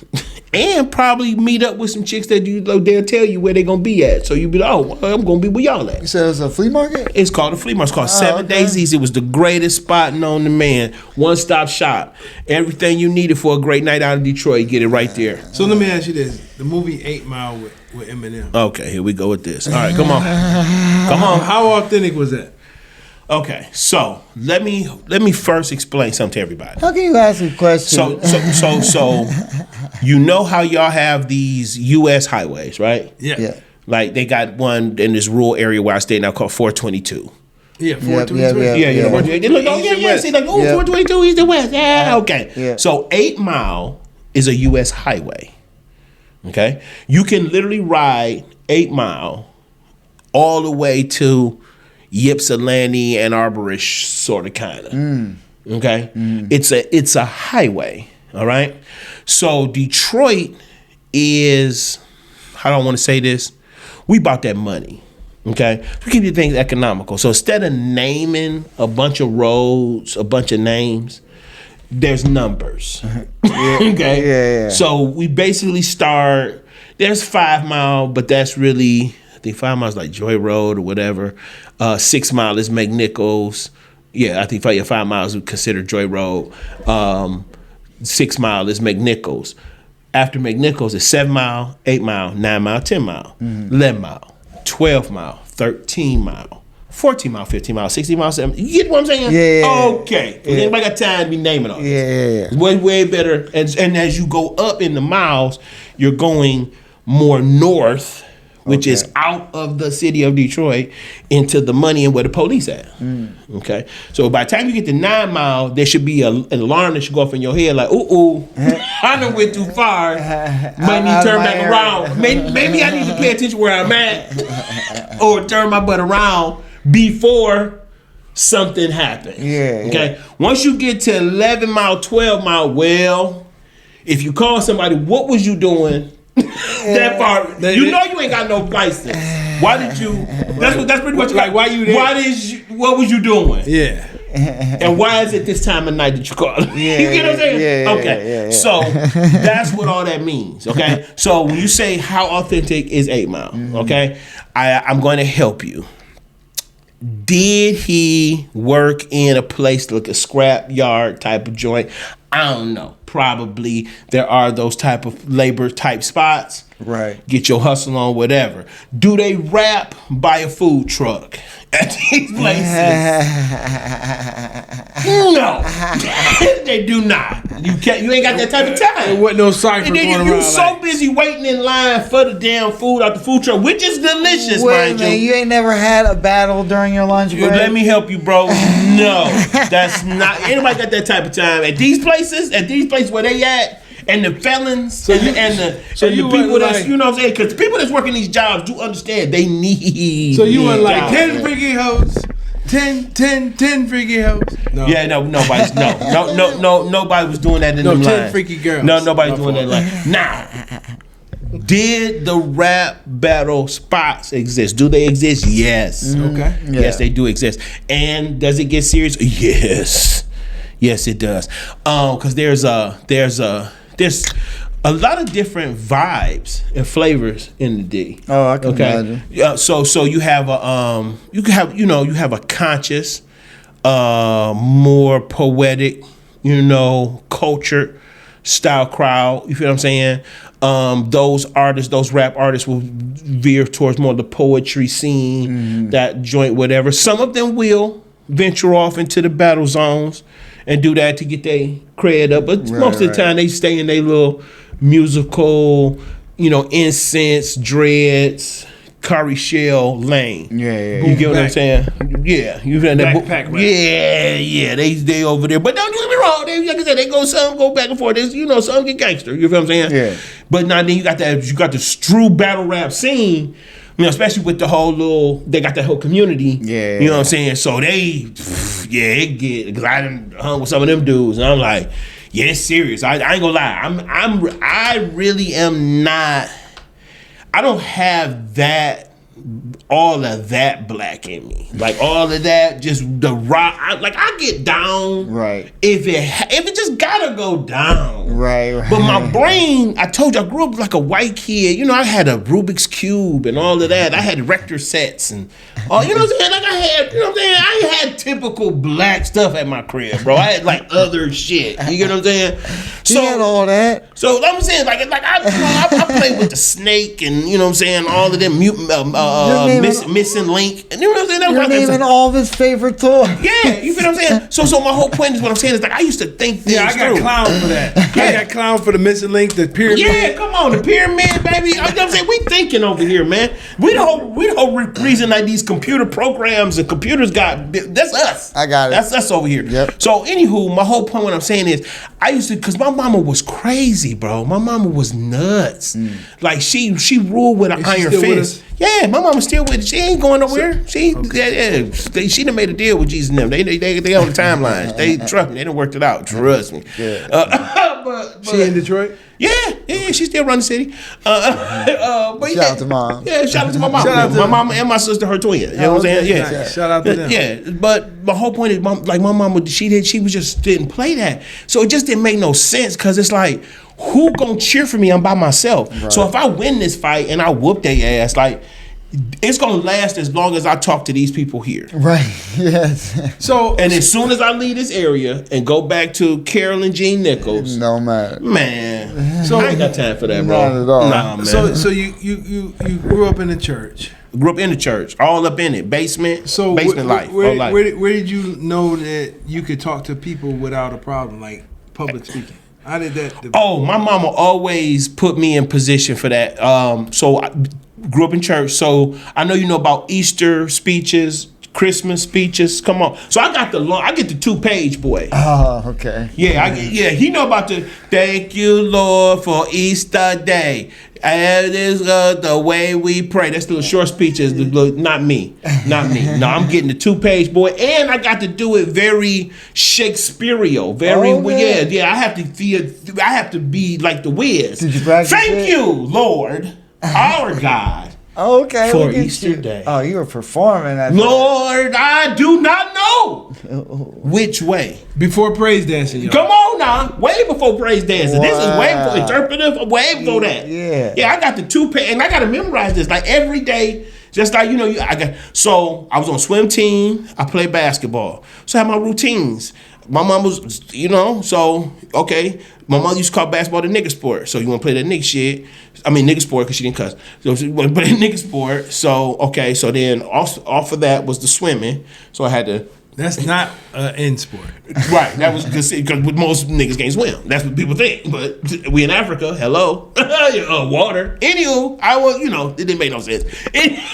and probably meet up with some chicks that they'll tell you where they're going to be at. So you be like, oh, well, I'm going to be where y'all at. You said it was a flea market? It's called a flea market. It's called 7 Days East. It was the greatest spot known to man. One-stop shop. Everything you needed for a great night out in Detroit, you get it right there. So let me ask you this. The movie 8 Mile with Eminem. Okay, here we go with this. All right, come on. Come on. How authentic was that? Okay, so let me first explain something to everybody. How can you ask a question? So you know how y'all have these U.S. highways, right? Yeah. Like they got one in this rural area where I stay now called 422. Yeah, 422. Yeah. See, like, 422 east and west. Yeah, okay. Yeah. So 8 Mile is a U.S. highway. Okay, you can literally ride 8 Mile all the way to Ypsilanti, Ann Arborish, sort of, kind of. Okay, it's a highway. All right. So Detroit is, how do I want to say this? We bought that money. Okay, we keep the things economical. So instead of naming a bunch of roads, a bunch of names, there's numbers. Okay. Yeah. So we basically start. There's 5 Mile, but that's really, I think 5 Mile is like Joy Road or whatever. 6 Mile is McNichols. Yeah, I think 5 miles is considered Joy Road. 6 Mile is McNichols. After McNichols is 7 Mile, 8 Mile, 9 Mile, 10 Mile, 11 Mile, 12 Mile, 13 Mile. 14 Mile, 15 Mile, 16 Mile, 7. You get what I'm saying? Yeah. Okay. Yeah. Anybody got time to be naming all this? Yeah. It's way better. And as you go up in the miles, you're going more north, which is out of the city of Detroit into the money and where the police at. Okay. So by the time you get to 9 Mile, there should be an alarm that should go off in your head like, ooh, I done went too far. Might need to turn back around. Maybe I need to pay attention where I'm at or turn my butt around before something happens. Okay. Once you get to 11 Mile, 12 Mile, well, if you call somebody, what was you doing that far? You know you ain't got no license. Why did you? That's pretty much like why you there? What was you doing? Yeah. And why is it this time of night that you call? You get what I'm saying? Okay. Yeah. So that's what all that means. Okay. So when you say how authentic is 8 Mile, okay, I'm going to help you. Did he work in a place like a scrap yard type of joint? I don't know. Probably there are those type of labor type spots. Right. Get your hustle on, whatever. Do they rap by a food truck at these places? No, they do not. You ain't got that type of time. There wasn't no cipher And then going you around. so busy waiting in line for the damn food out the food truck, which is delicious, Wait a mind minute, you. you ain't never had a battle during your lunch break? Let me help you, bro. No, that's not. Anybody got that type of time at these places where they at, and the felons and the people that's, like, you know what I'm saying? Because the people that's working these jobs do understand they need. So you want like jobs. 10 freaky hoes? 10 freaky hoes? No. Yeah, nobody was doing that in No, them 10 lines. freaky girls. No, nobody's My doing fault. that line. Nah. Did the rap battle spots exist? Do they exist? Yes. Okay. Yeah. Yes, they do exist. And does it get serious? Yes, it does. Because there's a lot of different vibes and flavors in the D. Oh, I can imagine. Yeah. So you have you have a conscious, more poetic, cultured style crowd. You feel what I'm saying? Those rap artists will veer towards more of the poetry scene, that joint, whatever. Some of them will venture off into the battle zones and do that to get their cred up. But most of the time they stay in their little musical, incense, dreads, curry shell lane. Yeah. You get what I'm saying? Yeah. You feel that? Backpack rap. Yeah. They over there. But don't get me wrong. They, like I said, some go back and forth. There's, some get gangster. You feel what I'm saying? Yeah. But now then you got the true battle rap scene. Especially with the whole they got that whole community. Yeah. You know what I'm saying? So it get, because I done hung with some of them dudes, and I'm like, yeah, it's serious. I ain't gonna lie. I really am not. I don't have all of that black in me. Like all of that, just the rock. I get down. Right. If it just gotta go down. Right. But my brain, I told you, I grew up like a white kid. I had a Rubik's Cube and all of that. I had Rector sets and all, you know what I'm saying? Like I had, I ain't had typical black stuff at my crib, bro. I had like other shit. You get what I'm saying? You had all that. So I'm saying, I played with the snake and, you know what I'm saying, all of them missing link. And you know what I'm saying? You're naming all of his favorite toys. Yeah, you feel what I'm saying? So my whole point is what I'm saying is I used to think things I got through. clown for that. I got clown for the missing link, the pyramid. Yeah, come on, the pyramid, baby. You know what I'm saying? We thinking over here, man. We the whole reason that these computer programs and computers that's us. I got it. That's us over here. Yep. So anywho, my whole point, what I'm saying is, I used to, because my mama was crazy, bro. My mama was nuts. Like she ruled with an Is she iron still with fist. us? Yeah, my mama's still with it. She ain't going nowhere. She done made a deal with Jesus and them. They on the timelines. They trust me. They done worked it out. Trust me. Yeah. But She in Detroit? yeah, she still run the city. But Shout out to mom. Yeah, shout out to my mom. Shout out to my mom and my sister, her twin. You know what I'm saying? Yeah. Nice. Shout out to them. Yeah, but my whole point is, my mom, she just didn't play that, so it just didn't make no sense. Cause it's like, who gonna cheer for me? I'm by myself. Right. So if I win this fight and I whoop their ass, like, it's gonna last as long as I talk to these people here. Right. Yes. So, And as soon as I leave this area and go back to Carol and Jean Nichols, No man. man, So- I ain't got time for that, bro. Not at all. Nah, man. so you grew up in the church. Grew up in the church, all up in it, basement life, Where, whole life. where did you know that you could talk to people without a problem, like public speaking? How did that develop? Oh, my mama always put me in position for that. So I grew up in church, so I know you know about Easter speeches, Christmas speeches. Come on, so I get the 2-page boy. Oh, okay. Yeah, he know about the thank you, Lord, for Easter Day. And this the way we pray. That's the short speeches. Not me. No, I'm getting the 2-page boy, and I got to do it very Shakespearean. Very yeah. I have to be like the Wiz. Did you practice Thank it? you, Lord, our God. Okay. For look at Easter you. Day. Oh, you were performing that. Lord, I do not know which way. Before praise dancing, y'all. Come on now, way before praise dancing. This is way before Wow. interpretive, way before that. Yeah. Yeah, I got the 2-page, and I got to memorize this like every day. Just like, so I was on swim team, I played basketball. So I had my routines. My mom was, so, okay. My mom used to call basketball the nigga sport. So you want to play that nigga shit. I mean, nigga sport because she didn't cuss. So she wanted to play nigga sport. So, okay. So then off of that was the swimming. So I had to. That's not an end sport. Right. That was because most niggas can't swim. That's what people think. But we in Africa. Hello. Water. Anywho, I was, it didn't make no sense.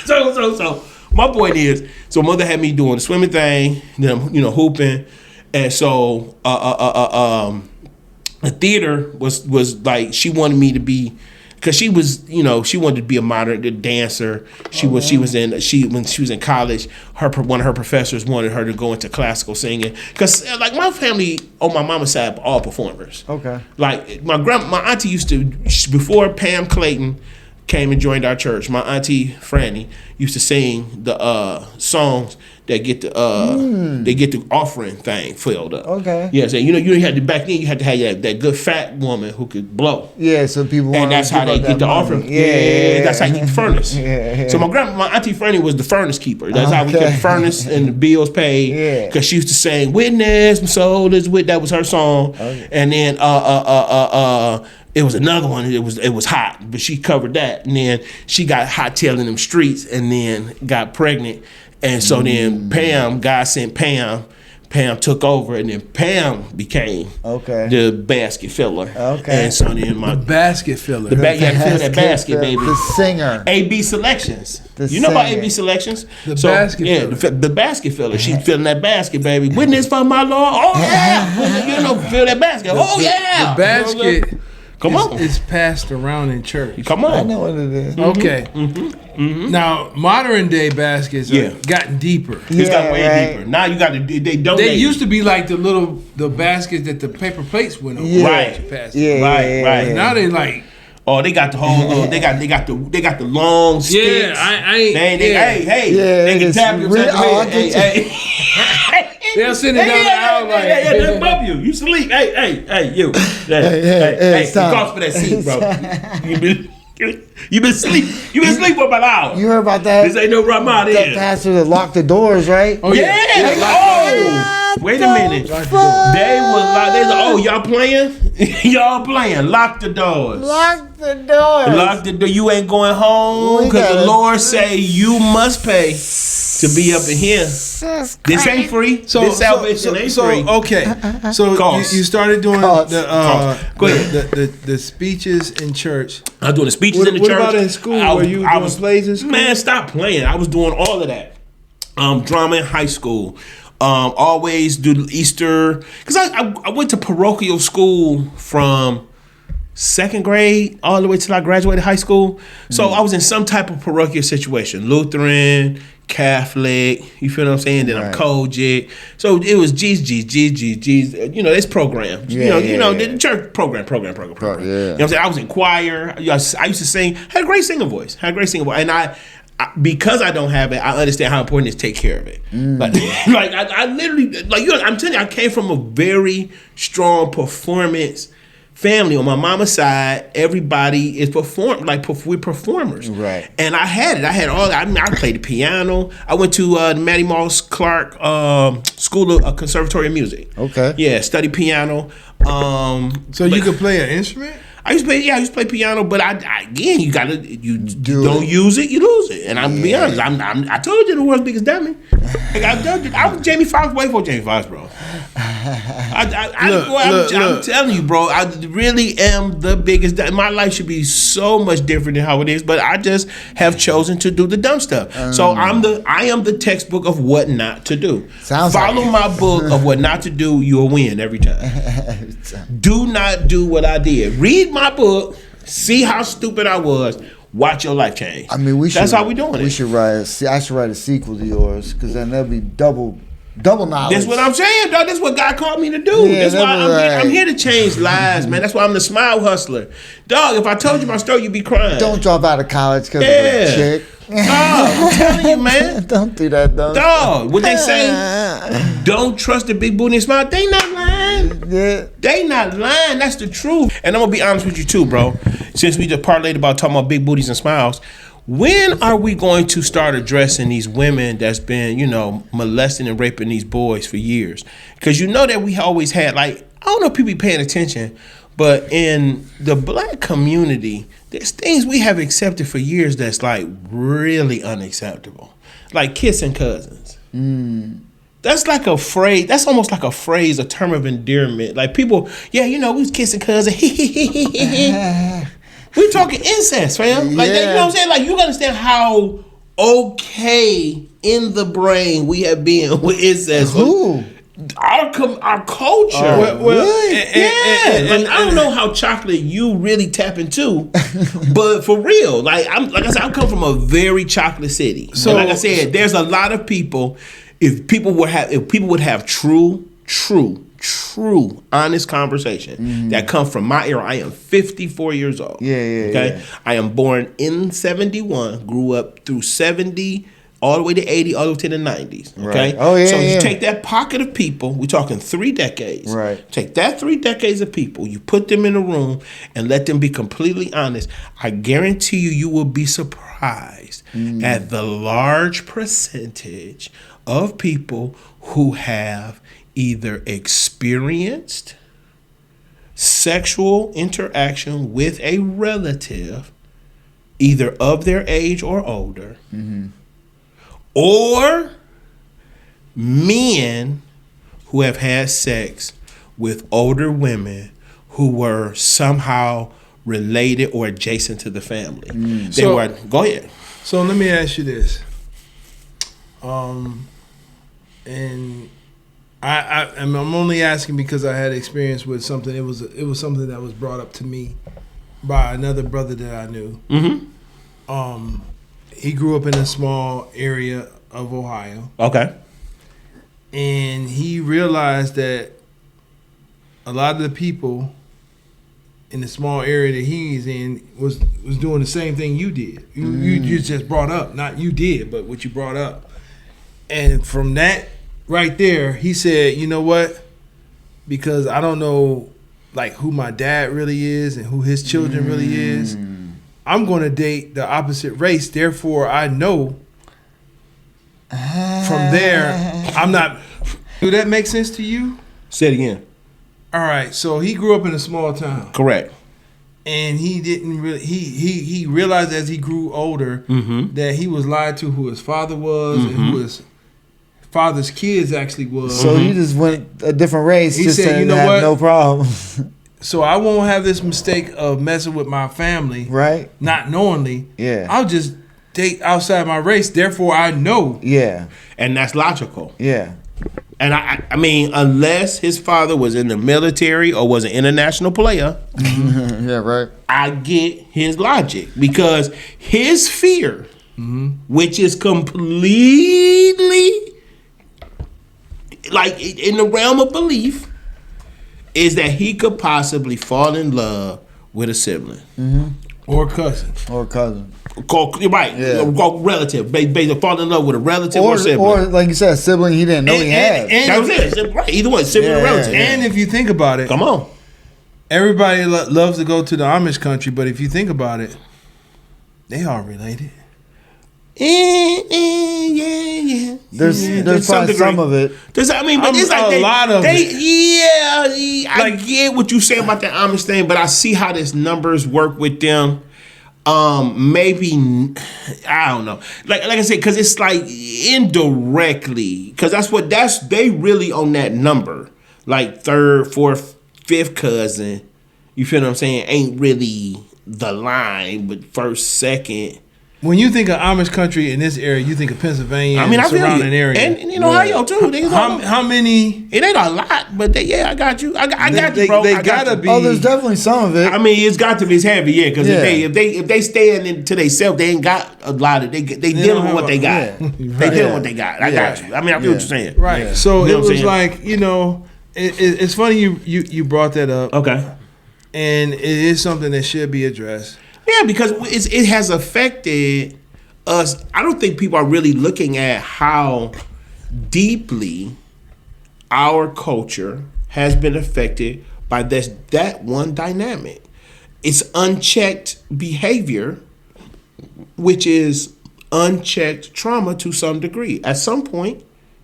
So my point is, so mother had me doing the swimming thing, then, hooping. And so the theater was like, she wanted me to be, because she was, she wanted to be a modern dancer. When she was in college, one of her professors wanted her to go into classical singing. Because like my family on my mama's side, all performers. Okay. Like my auntie used to, before Pam Clayton came and joined our church, my auntie Franny used to sing the songs that get the offering thing filled up. Okay. Yeah, so you had to, back then you had to have that good fat woman who could blow. Yeah, so people. And that's how they get the offering. Yeah, that's how you get the furnace. Yeah. So my auntie Franny was the furnace keeper. That's how we kept the furnace and the bills paid. Yeah. Because she used to sing "Witness, my soul is with." That was her song. Okay. And then it was another one. It was hot, but she covered that. And then she got hot tailing them streets, and then got pregnant. And so then God sent Pam. Pam took over, and then Pam became the basket filler. Okay. And so then the basket filler. You had to fill that basket, baby. The singer. AB Selections. Know about AB Selections? Basket filler. The basket filler. She's filling that basket, baby. Witness for my Lord. Oh, yeah. Fill that basket. The basket. Come on. It's passed around in church. Come on. I know what it is. Okay. Mm-hmm. Now, modern day baskets have gotten deeper. It's got way deeper. Now you got to, they donate. They used to be like the baskets that the paper plates went over. Yeah. Right. Right. Now they like. Oh, they got the whole little. They got the long sticks. They can tap you. They'll send it down the aisle like. They bump you. You sleep. Hey, you. Hey, cost for that seat, bro. You been sleep. You been sleep for about an hour. You heard about that? This ain't no Ramada. That pastor that locked the doors, right? Oh yeah. Wait a minute. They was like, y'all playing? Y'all playing. Lock the doors. Lock the doors. Lock the door. You ain't going home because the Lord say you must pay to be up in here. This ain't free. This salvation ain't free. Okay. So you started doing Go ahead. the speeches in church. I was doing the speeches in the church. What about in school? Were you doing plays in school? Man, stop playing. I was doing all of that. Drama in high school. Always do Easter. Because I went to parochial school from second grade all the way till I graduated high school. So I was in some type of parochial situation. Lutheran, Catholic, you feel what I'm saying? Then I'm Kojic. So it was G's. It's program. The church program. You know what I'm saying? I was in choir. I used to sing. Had a great singing voice. And I because I don't have it, I understand how important it is to take care of it. I literally, I'm telling you, I came from a very strong performance family. On my mama's side, everybody is we're performers. Right. And I had it. I had all that. I played the piano. I went to the Mattie Moss Clark School of Conservatory of Music. Okay. Yeah, studied piano. So you could play an instrument? I used to play piano, but you don't use it, you lose it. And I'm be honest, I told you the world's biggest dummy. I was Jamie Foxx, way before Jamie Foxx, bro. I'm telling you, bro, I really am the biggest. My life should be so much different than how it is, but I just have chosen to do the dumb stuff. So I am the textbook of what not to do. Follow my book of what not to do. You'll win every time. Do not do what I did. Read my book. See how stupid I was. Watch your life change. I mean, that's how we doing it. I should write a sequel to yours because then there'll be double knowledge. That's what I'm saying, dog. That's what God called me to do. Yeah, that's why I'm here to change lives, man. That's why I'm the smile hustler. Dog, if I told you my story, you'd be crying. Don't drop out of college because of a chick. Dog, I'm telling you, man. Don't do that, though. Dog, what they say, don't trust the big booty and smile. They not lying. Yeah. They not lying. That's the truth. And I'm going to be honest with you, too, bro. Since we just parlayed about talking about big booties and smiles, when are we going to start addressing these women that's been, molesting and raping these boys for years? Because you know that we always had, like, I don't know if people be paying attention, but in the black community, there's things we have accepted for years that's like really unacceptable. Like kissing cousins. That's like a phrase. That's almost like a phrase, a term of endearment. Like people, we was kissing cousins. We're talking incest, fam. Like, you know what I'm saying? Like, you understand how okay in the brain we have been with incest. Who? Our culture. I don't know how chocolate you really tap into, but for real, like I said, I come from a very chocolate city. So, and like I said, there's a lot of people. If people would have true, honest conversation that come from my era. I am 54 years old. Okay, I am born in 71, grew up through 70, all the way to 80, all the way to the 90s. Okay, right. So you take that pocket of people. We're talking 3 decades. Right. Take that 3 decades of people. You put them in a room and let them be completely honest. I guarantee you will be surprised at the large percentage of people who have either experienced sexual interaction with a relative, either of their age or older, or men who have had sex with older women who were somehow related or adjacent to the family. Go ahead. So let me ask you this. And I'm only asking because I had experience with something. It was something that was brought up to me by another brother that I knew. He grew up in a small area of Ohio. Okay. And he realized that a lot of the people in the small area that he's in was doing the same thing you did. You just brought up, not you did, but what you brought up. And from that right there, he said, you know what? Because I don't know like who my dad really is and who his children really is, I'm going to date the opposite race. Therefore, I know from there, I'm not. Do that make sense to you? Say it again. All right. So he grew up in a small town. Correct. And he didn't really. He realized as he grew older that he was lied to who his father was and who his father's kids actually was. So he just went a different race. He just said, to "You know have what? No problem." So I won't have this mistake of messing with my family, Right? not knowingly. Yeah. I'll just date outside my race. Therefore, I know. Yeah. And that's logical. Yeah. And I mean, unless his father was in the military or was an international player, Yeah. Right. I get his logic because his fear, which is completely like in the realm of belief, is that he could possibly fall in love with a sibling Or cousin. Or cousin. Right, relative. Basically, fall in love with a relative or sibling. Or like you said, a sibling he didn't know he had. That was it. Right, either one, sibling or relative. And if you think about it, Come on. everybody loves to go to the Amish country, but if you think about it, they are related. Yeah. There's probably some of it. But it's like a lot of it. I get what you say about the Amish thing, but I see how this numbers work with them. Maybe I don't know. Like I said, because it's like indirectly, because they really on that number. Like third, fourth, fifth cousin. You feel what I'm saying? Ain't really the line, but first, second. When you think of Amish country in this area, you think of Pennsylvania and the surrounding area. And Ohio too. How many? It ain't a lot, but I got you. I got you, bro. They gotta be. Oh, there's definitely some of it. I mean, it's got to be heavy, yeah. Because if they stand into themselves, they ain't got a lot of. They dealing with what they got. They dealing with what they got. I got you. I mean, I feel what you're saying. Right. Yeah. So You know it what I'm was saying? like it's funny you brought that up. Okay. And it is something that should be addressed. Yeah, because it has affected us. I don't think people are really looking at how deeply our culture has been affected by that one dynamic. It's unchecked behavior which is unchecked trauma to some degree at some point.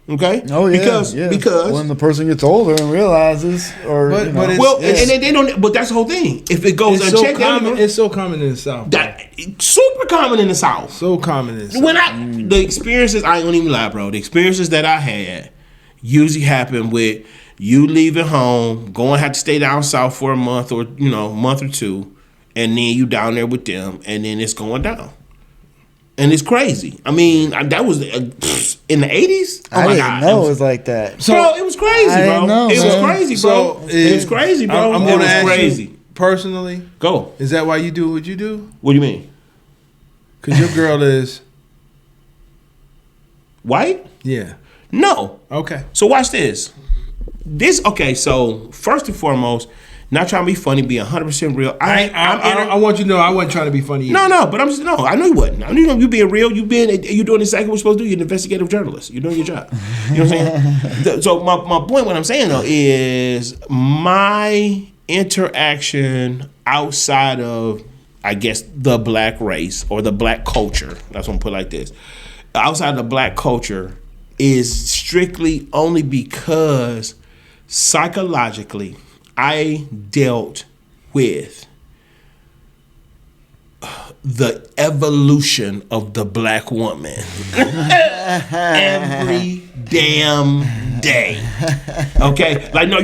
Okay. Oh yeah. Because when the person gets older and realizes, or But and they don't. But that's the whole thing. If it goes unchecked, it's so common in the South. Super common in the South. So common in the South. When the experiences, I ain't gonna even lie, bro. The experiences that I had usually happen with you leaving home, going have to stay down south for a month or month or two, and then you down there with them, and then it's going down. And it's crazy. I mean, that was in the 80s. Oh I didn't know it was like that. Bro, it was crazy, bro. It was crazy, bro. It was crazy, bro. I'm going to ask you personally. Go. Is that why you do what you do? What do you mean? Because your girl is white? Yeah. No. Okay. So watch this. So first and foremost, not trying to be funny, be 100% real. I want you to know I wasn't trying to be funny either. No, but I'm just I know you wasn't. I knew you being real. You doing exactly what you're supposed to do. You're an investigative journalist. You're doing your job. You know what I'm saying? So my point, what I'm saying though, is my interaction outside of, I guess, the black race or the black culture. That's what I'm put like this. Outside of the black culture is strictly only because psychologically I dealt with the evolution of the black woman every damn day. Okay, like no.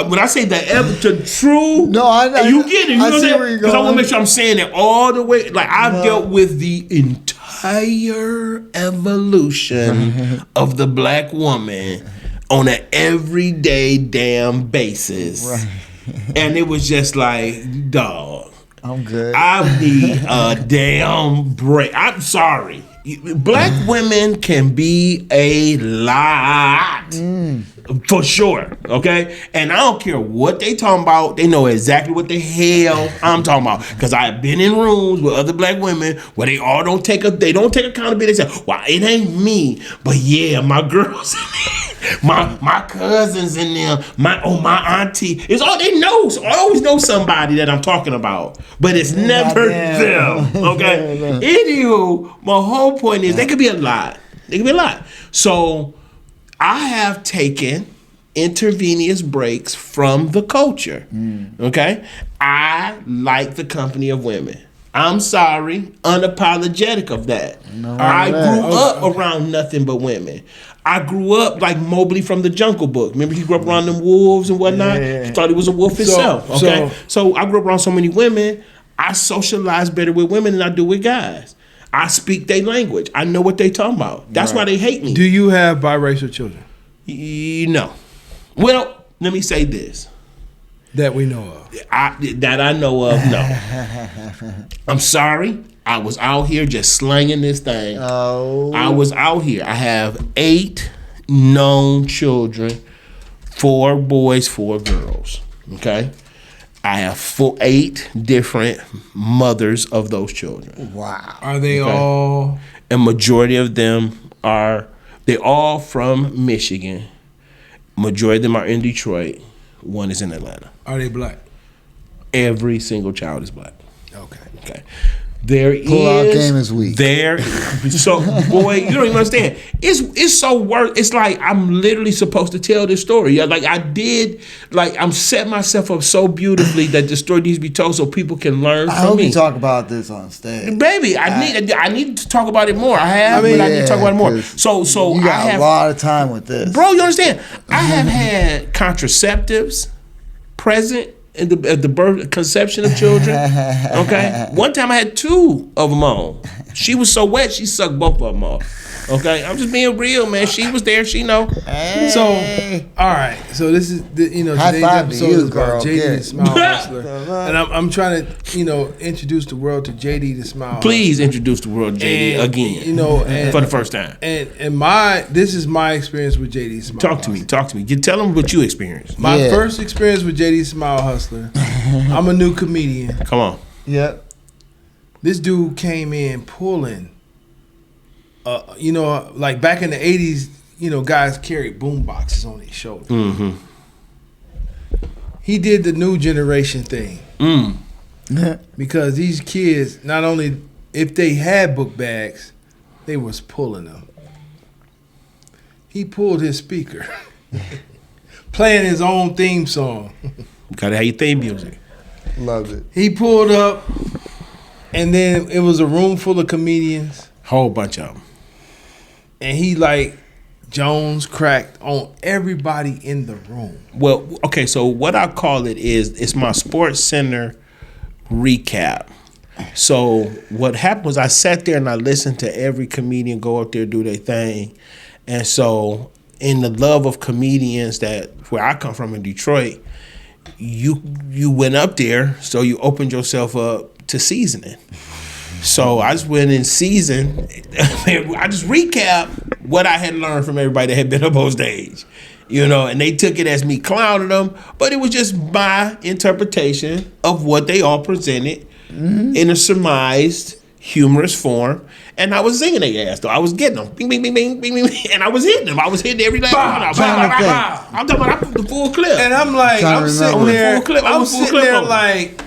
When I say the true, you get it. You know what I'm saying? Because I want to make sure I'm saying it all the way. Like I've dealt with the entire evolution of the black woman on an everyday damn basis. Right. And it was just like, dog, I'm good. I need a damn break. I'm sorry. Black women can be a lot. For sure, okay? And I don't care what they talking about. They know exactly what the hell I'm talking about. Because I've been in rooms with other black women where they all don't take accountability. They say, well, it ain't me. But yeah, my girls my cousins in them, my auntie. It's all they know. So I always know somebody that I'm talking about. But it's never them. Okay? Anywho, my whole point is they could be a lot. So I have taken intravenous breaks from the culture. Okay? I like the company of women. I'm sorry, unapologetic of that. I grew up around nothing but women. I grew up like Mowgli from the Jungle Book. Remember, he grew up around them wolves and whatnot. He thought he was a wolf himself. Okay, so I grew up around so many women. I socialize better with women than I do with guys. I speak their language. I know what they talking about. That's why they hate me. Do you have biracial children? No. Well, let me say this. That we know of. That I know of, no. I'm sorry. I was out here just slanging this thing. Oh. I was out here. I have 8 known children, 4 boys, 4 girls. Okay? I have 8 different mothers of those children. Wow. Are they all? A majority of them they're all from Michigan. Majority of them are in Detroit. One is in Atlanta. Are they black? Every single child is black. Okay. Pull-out game is weak. So, boy, you don't even understand. It's so worth. It's like I'm literally supposed to tell this story. Yeah, like I'm setting myself up so beautifully that the story needs to be told so people can learn from me. I hope you talk about this on stage, baby. I need to talk about it more. I need to talk about it more. So you got a lot of time with this, bro. You understand? I have had contraceptives present in the birth conception of children. Okay, one time I had 2 of them on. She was so wet she sucked both of them off. Okay, I'm just being real, man. She was there. She know. Hey. So, all right. So this is today's episode is about JD the Smile Hustler, and I'm trying to introduce the world to JD the Smile. Please introduce the world to JD again. And for the first time. And this is my experience with JD Smile. Talk to me. Tell them what you experienced. My first experience with JD Smile Hustler. I'm a new comedian. Come on. Yep. This dude came in pulling. Like back in the 80s, guys carried boom boxes on their shoulders. Mm-hmm. He did the new generation thing. Because these kids, not only if they had book bags, they was pulling them. He pulled his speaker, playing his own theme song. Gotta have your theme music. Love it. He pulled up, and then it was a room full of comedians. Whole bunch of them. And he like Jones cracked on everybody in the room. Well, okay, so what I call it is it's my Sports Center recap. So what happened was I sat there and I listened to every comedian go up there, do their thing. And so in the love of comedians that where I come from in Detroit, you went up there, so you opened yourself up to seasoning. So I just went in season. I just recapped what I had learned from everybody that had been up on stage, and they took it as me clowning them, but it was just my interpretation of what they all presented in a surmised, humorous form. And I was singing their ass, though. I was getting them. Bing, bing, bing, bing, bing, bing. And I was hitting them. I was hitting every last one. I'm talking about I put the full clip. And I'm like, I'm sitting there like,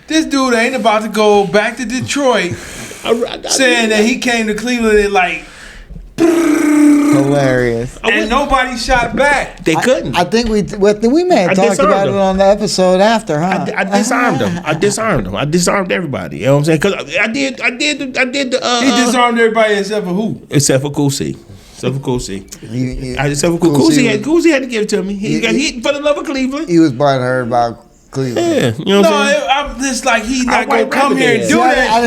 this dude ain't about to go back to Detroit saying that he came to Cleveland and like, hilarious. And nobody shot back. They couldn't. I think we may have talked about it on the episode after, huh? I disarmed them. I disarmed everybody. You know what I'm saying? Because I did the. He disarmed everybody except for who? Except for Kusi. Except for Kusi. Except for Kusi had to give it to me. He got hit for the love of Cleveland. He was butthurt about Cleveland. Yeah, you know what I'm saying? I'm just like he's not gonna come here and do that. I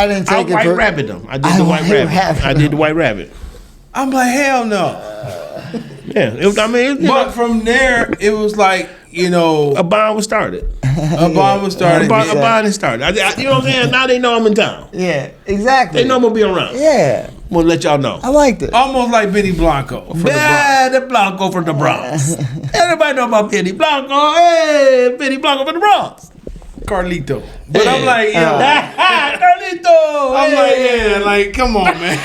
didn't take it. I white rabbit them. I did the white rabbit. I did the white rabbit. I'm like, hell no. Yeah, but from there, it was like, a bond was started. A bond was started. A bond is started. You know what I'm saying? Now they know I'm in town. Yeah, exactly. They know I'm gonna be around. Yeah. I'm gonna let y'all know. I liked it. Almost like Benny Blanco. The Blanco from the Bronx. Everybody know about Benny Blanco. Hey, Benny Blanco from the Bronx. Carlito. But I'm like, Carlito. I'm like, yeah, like, come on, man.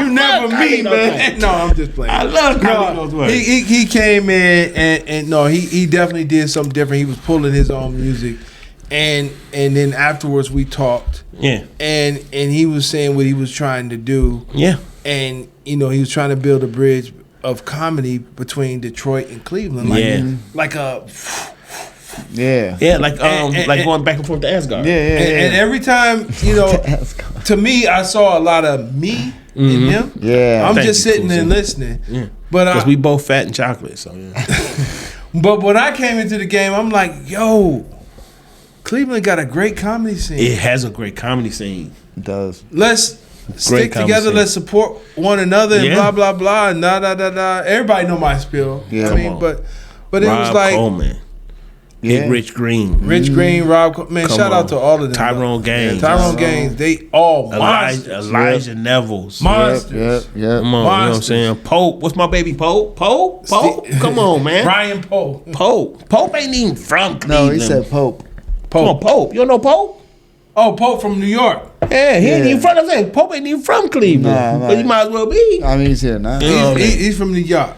You never meet, man. No, I'm just playing. I love Carlito's work. He came in and no, he definitely did something different. He was pulling his own music. And then afterwards we talked. Yeah. And he was saying what he was trying to do. Yeah. And he was trying to build a bridge of comedy between Detroit and Cleveland. Like a Yeah. Yeah, like going back and forth to Asgard. Yeah. And every time, to me, I saw a lot of me in him. Yeah. I'm just sitting and listening. Yeah. But because we both fat and chocolate, so yeah. But when I came into the game, I'm like, yo, Cleveland got a great comedy scene. It has a great comedy scene. It does. Let's stick together. Let's support one another and blah blah blah and da. Everybody know my spiel. Yeah. I mean, but it Rob was like Coleman. Yeah. Rich Green. Rob, man, shout out to all of them. Tyrone Gaines. Tyrone Gaines, they all monsters. Elijah Nevels. Monsters. Yep. Come on, you know what I'm saying? Pope. What's my baby Pope? Pope? Come on, man. Brian Pope. Pope ain't even from Cleveland. No, he said Pope. Come on, Pope. You don't know Pope? Oh, Pope from New York. Yeah, he ain't even from. I'm saying Pope ain't even from Cleveland, but he might as well be. I mean, he's here now. He's from New York,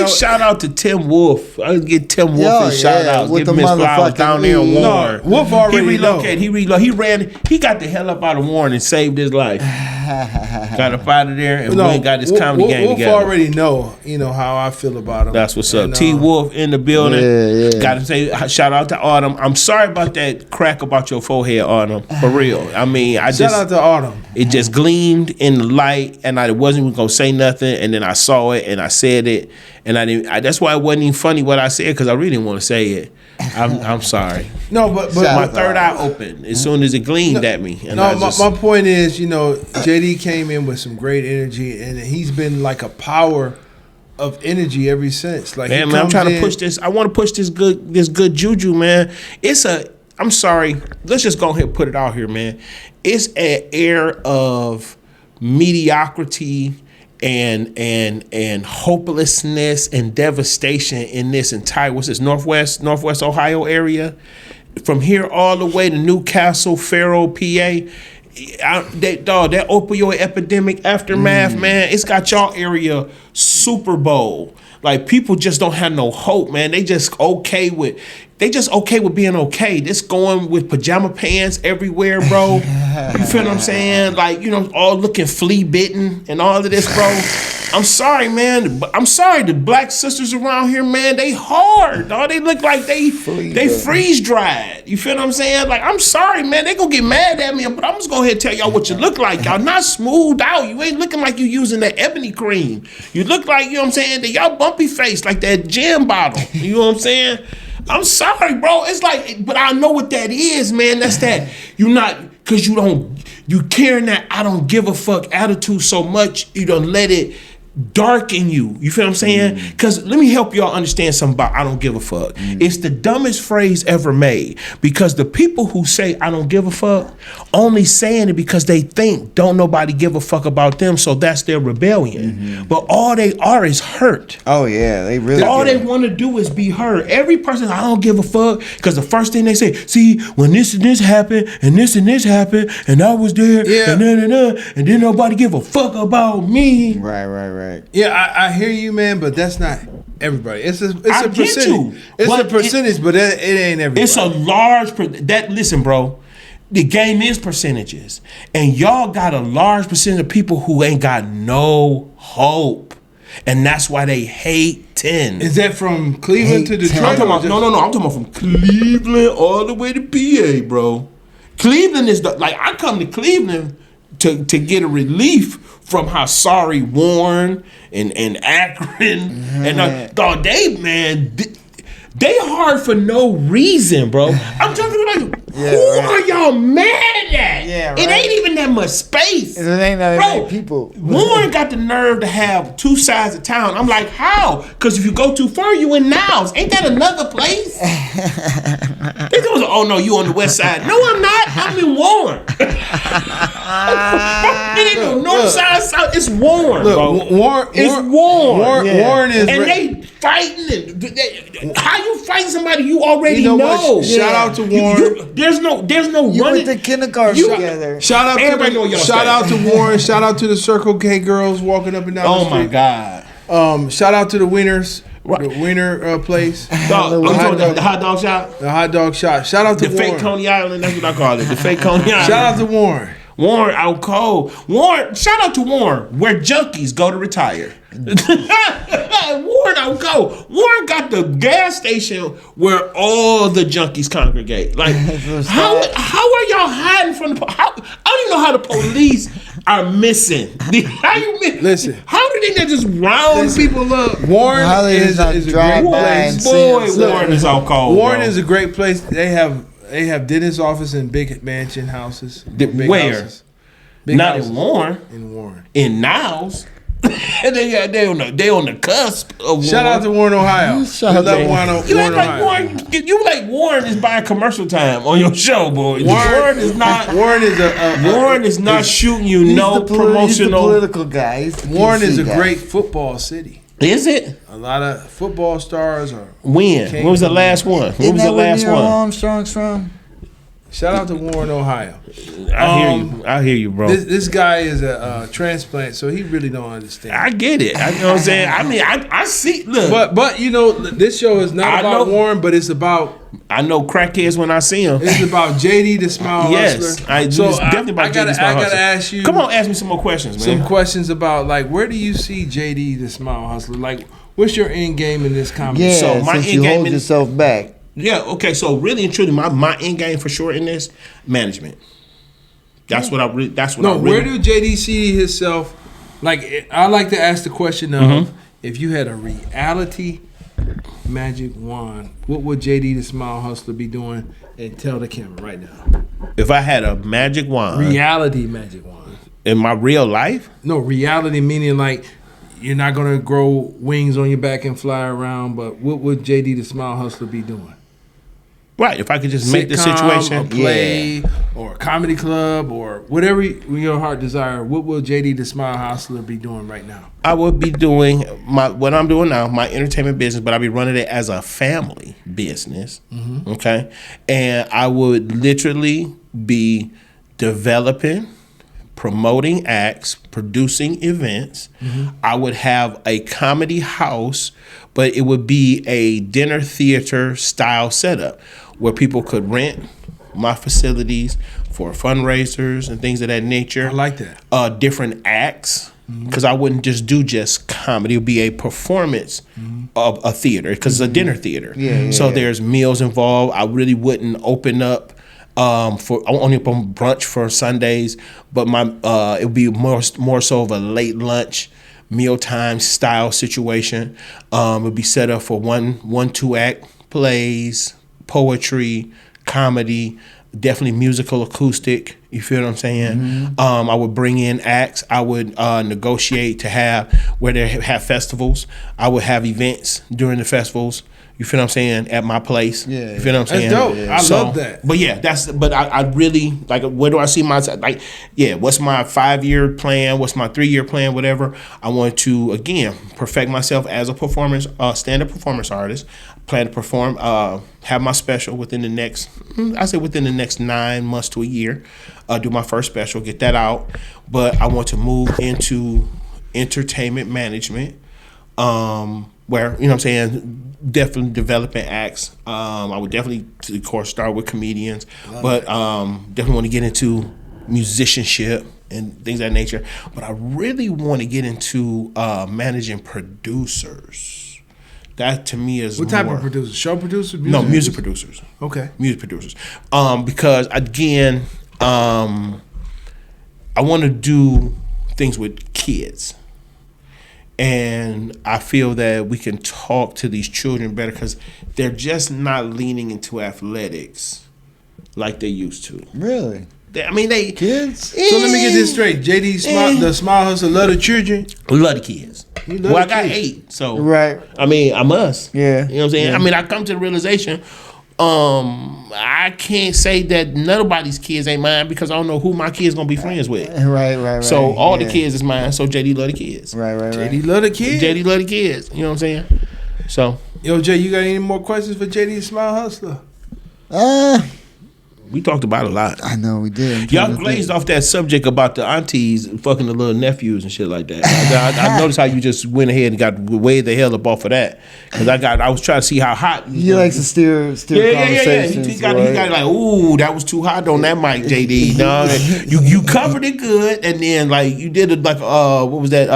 Shout out to Tim Wolf. I get Tim Wolf and shout out. With Give the him his flowers down there in Warren. Wolf already He relocated. He ran. He got the hell up out of Warren and saved his life. Got up out of there and went got his comedy game together. Wolf already know how I feel about him. That's what's up. T Wolf in the building. Yeah. Got to say shout out to Autumn. I'm sorry about that crack about your forehead, Autumn. For real. I mean, shout out to Autumn. It just gleamed in the light, and I wasn't even gonna say nothing, and then I saw it and I said it, and I didn't. That's why it wasn't even funny what I said because I really didn't want to say it. I'm sorry. No, but my third eye opened as soon as it gleamed at me. And my point is, JD came in with some great energy, and he's been like a power of energy ever since. Like, man, I'm trying to push this. I want to push this good juju, man. I'm sorry. Let's just go ahead and put it out here, man. It's an air of mediocrity and hopelessness and devastation in this entire Northwest Ohio area. From here all the way to Newcastle, Faro, PA, that opioid epidemic aftermath, man, it's got y'all area Super Bowl. Like, people just don't have no hope, man. They just okay with being okay. This going with pajama pants everywhere, bro. You feel what I'm saying? Like, all looking flea bitten and all of this, bro. I'm sorry, man. I'm sorry. The black sisters around here, man, they hard, dog. They look like they freeze dried. You feel what I'm saying? Like, I'm sorry, man. They gonna get mad at me, but I'm just gonna tell y'all what you look like. Y'all not smoothed out. You ain't looking like you using that ebony cream. You look like, you know what I'm saying, that y'all bumpy face like that gin bottle. You know what I'm saying? I'm sorry, bro. It's like, but I know what that is, man. That's that you carrying that I don't give a fuck attitude so much, you don't let it darken you. You feel what I'm saying? Because let me help y'all understand something about I don't give a fuck. It's the dumbest phrase ever made, because the people who say I don't give a fuck only saying it because they think don't nobody give a fuck about them, so that's their rebellion. But all they are is hurt. Oh yeah, they really all they want to do is be heard. Every person, I don't give a fuck, because the first thing they say, see, when this and this happened and this happened and I was there and then nobody give a fuck about me. Right. Yeah, I hear you, man, but that's not everybody. It's a percentage. It's a percentage, but it ain't everybody. It's a large listen, bro. The game is percentages, and y'all got a large percentage of people who ain't got no hope, and that's why they hate 10. Is that from Cleveland to Detroit? I'm talking about, no. I'm talking about from Cleveland all the way to PA, bro. Cleveland is I come to Cleveland to get a relief from how sorry Warren and Akron and dog, they hard for no reason, bro. I'm talking about who are y'all mad at? Yeah, right. It ain't even that much space. It ain't that many people. Warren got the nerve to have two sides of town. I'm like, how? Because if you go too far, you in Niles. Ain't that another place? They goes, oh no, you on the west side. No, I'm not. I'm in Warren. It ain't no north side, south. It's Warren, bro. Warren is, and they fighting. How you fighting somebody you already know? Shout out to Warren. There's no You running. went to kindergarten together. Shout out Everybody know y'all shout out to Warren. Shout out to the Circle K girls walking up and down the street. Oh my God. Shout out to the Winners. The Winner place. The hot dog shop. The hot dog shop. Shout out to the Warren. fake Coney Island. That's what I call it. The fake Coney Island. Shout out to Warren. Warren out cold. Warren, shout out to Warren, where junkies go to retire. Warren out cold. Warren got the gas station where all the junkies congregate. Like, how are y'all hiding from the? I don't even know how the police are missing. How you miss? Listen. How do they just round people up? Warren is a great place. Warren is out cold. Warren is a great place. They have dentist office and big mansion houses. Where? Houses. Big Not houses. in Warren. In Warren. In Niles. they on the cusp of Warren. Shout out to Warren, Ohio. You like Warren is buying commercial time on your show, boy. Warren is not shooting you no promotional. He's the political guy. Warren is a great football city. Is it? A lot of football stars are. When was the last one? When was the last one? Armstrong's from? Shout out to Warren, Ohio. I hear you, bro. This guy is a transplant, so he really don't understand. I get it. You know what I'm saying? I mean, I see. Look, but you know, this show is not about Warren, but it's about. I know crackheads when I see them. It's about JD the Smile Hustler. It's definitely about JD the Smile Hustler. I gotta ask you. Come on, ask me some more questions, man. Some questions about where do you see JD the Smile Hustler? Like, what's your end game in this comedy? Yeah, so my end game hold yourself back. Yeah, okay. So really and truly, my end game for sure in this management. That's what I really. Where do JD see himself? Like, I like to ask the question of if you had a reality magic wand, what would JD the Smile Hustler be doing? And tell the camera right now. If I had a magic wand, reality magic wand in my real life. No, reality meaning like. You're not gonna grow wings on your back and fly around, but what would JD the Smile Hustler be doing? Right, if I could just make the situation a play or a comedy club or whatever your heart desire, what will JD the Smile Hustler be doing right now? I would be doing what I'm doing now, my entertainment business, but I'll be running it as a family business. Okay, and I would literally be developing, promoting acts, producing events. I would have a comedy house, but it would be a dinner theater style setup where people could rent my facilities for fundraisers and things of that nature. I like that. Different acts, because I wouldn't just do just comedy. It would be a performance of a theater, because it's a dinner theater. So there's meals involved. I really wouldn't open up for only on brunch for Sundays, but it would be more so of a late lunch, mealtime style situation. It would be set up for one 2 act plays, poetry, comedy, definitely musical, acoustic. You feel what I'm saying? I would bring in acts. I would negotiate to have where they have festivals. I would have events during the festivals. You feel what I'm saying? At my place. You feel what I'm saying? That's dope. I love that. But I really, like, where do I see myself? Like, what's my 5-year plan? What's my 3-year plan? Whatever. I want to, again, perfect myself as a stand-up performance artist. Plan to perform, have my special within the next 9 months to a year. Do my first special, get that out. But I want to move into entertainment management, where, you know what I'm saying, definitely developing acts. I would definitely, of course, start with comedians, but definitely want to get into musicianship and things of that nature. But I really want to get into managing producers. That to me is what type of producers? Show producers? Music producers. Okay. Music producers. Because again, I want to do things with kids. And I feel that we can talk to these children better because they're just not leaning into athletics like they used to. Really? They kids. So let me get this straight. JD the Small Hustler love the children. Love the kids. Well, I got 8, so Right. I must. Yeah. You know what I'm saying? Yeah. I come to the realization, I can't say that nobody's kids ain't mine because I don't know who my kids gonna be friends with. Right. So all the kids is mine. So JD love the kids. Right. JD love the kids. JD love the kids. You know what I'm saying? So Yo, Jay, you got any more questions for JD the Small Hustler? we talked about it a lot. I know we did. Y'all glazed off that subject about the aunties fucking the little nephews and shit like that. I noticed how you just went ahead and got way the hell up off of that because I was trying to see how hot. He likes to steer conversations. He got like, ooh, that was too hot on that mic, JD. No, you covered it good, and then like you did it like what was that?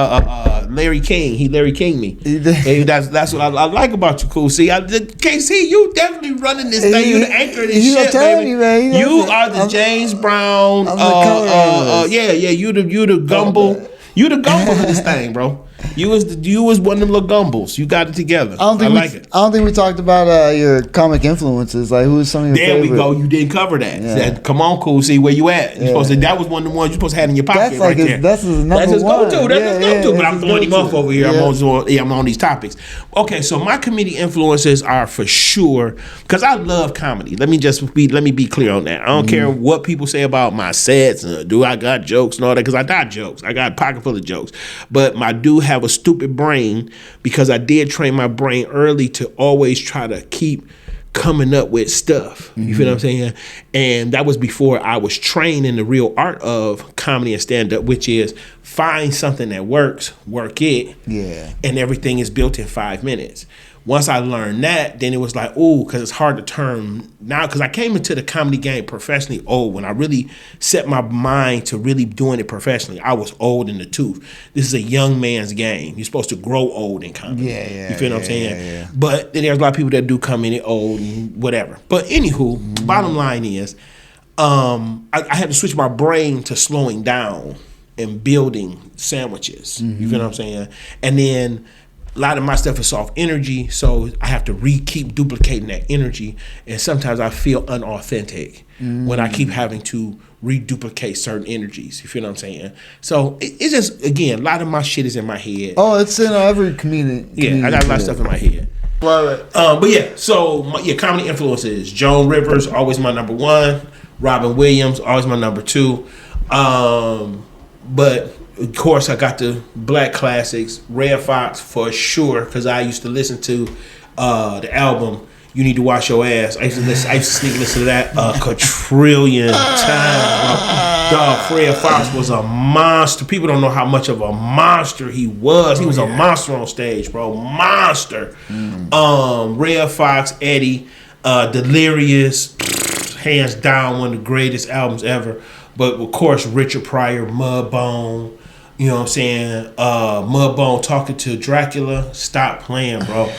Larry King. He Larry King me. Hey, that's what I like about you, cool. See, KC, you definitely running this thing. You the anchor of this shit, baby. You, man. You are the James Brown. I'm the You the gumble. You the gumble of this thing, bro. You was one of them little gumbles. You got it together. I don't think we talked about your comic influences. Like, who's some of your favorite? There we go. You didn't cover that. Yeah. Said, come on, cool. See where you at. You're supposed to. That was one of the ones you're supposed to have in your pocket That's like right there. that's his number That's his one. go-to. That's his go-to. But I'm throwing him off over here. Yeah. I'm on these topics. Okay, so my comedic influences are for sure because I love comedy. Let me be clear on that. I don't care what people say about my sets. Do I got jokes and all that? Because I got jokes. I got a pocket full of jokes. But I do have a stupid brain because I did train my brain early to always try to keep coming up with stuff. You feel what I'm saying? And that was before I was trained in the real art of comedy and stand-up, which is find something that works, work it, and everything is built in 5 minutes. Once I learned that, then it was like, ooh, because it's hard to turn now. Because I came into the comedy game professionally old. When I really set my mind to really doing it professionally, I was old in the tooth. This is a young man's game. You're supposed to grow old in comedy. You feel what I'm saying? Yeah. But then there's a lot of people that do come in old and whatever. But anywho, bottom line is, I had to switch my brain to slowing down and building sandwiches. You feel what I'm saying? And then a lot of my stuff is soft energy, so I have to keep duplicating that energy, and sometimes I feel unauthentic when I keep having to reduplicate certain energies. You feel what I'm saying? So it's just, again, a lot of my shit is in my head. Oh, it's in every comedian. Yeah, I got a lot of stuff in my head. But yeah, so comedy influences. Joan Rivers, always my number 1. Robin Williams, always my number 2. But of course, I got the black classics. Red Fox for sure, because I used to listen to the album You need to wash your ass. I used to sneak listen to that a quadrillion times, bro. Dog, Fred Fox was a monster. People don't know how much of a monster he was. He was a monster on stage, bro. Monster. Red Fox, Eddie, Delirious, hands down one of the greatest albums ever. But of course, Richard Pryor, Mudbone. You know what I'm saying? Mudbone talking to Dracula. Stop playing, bro.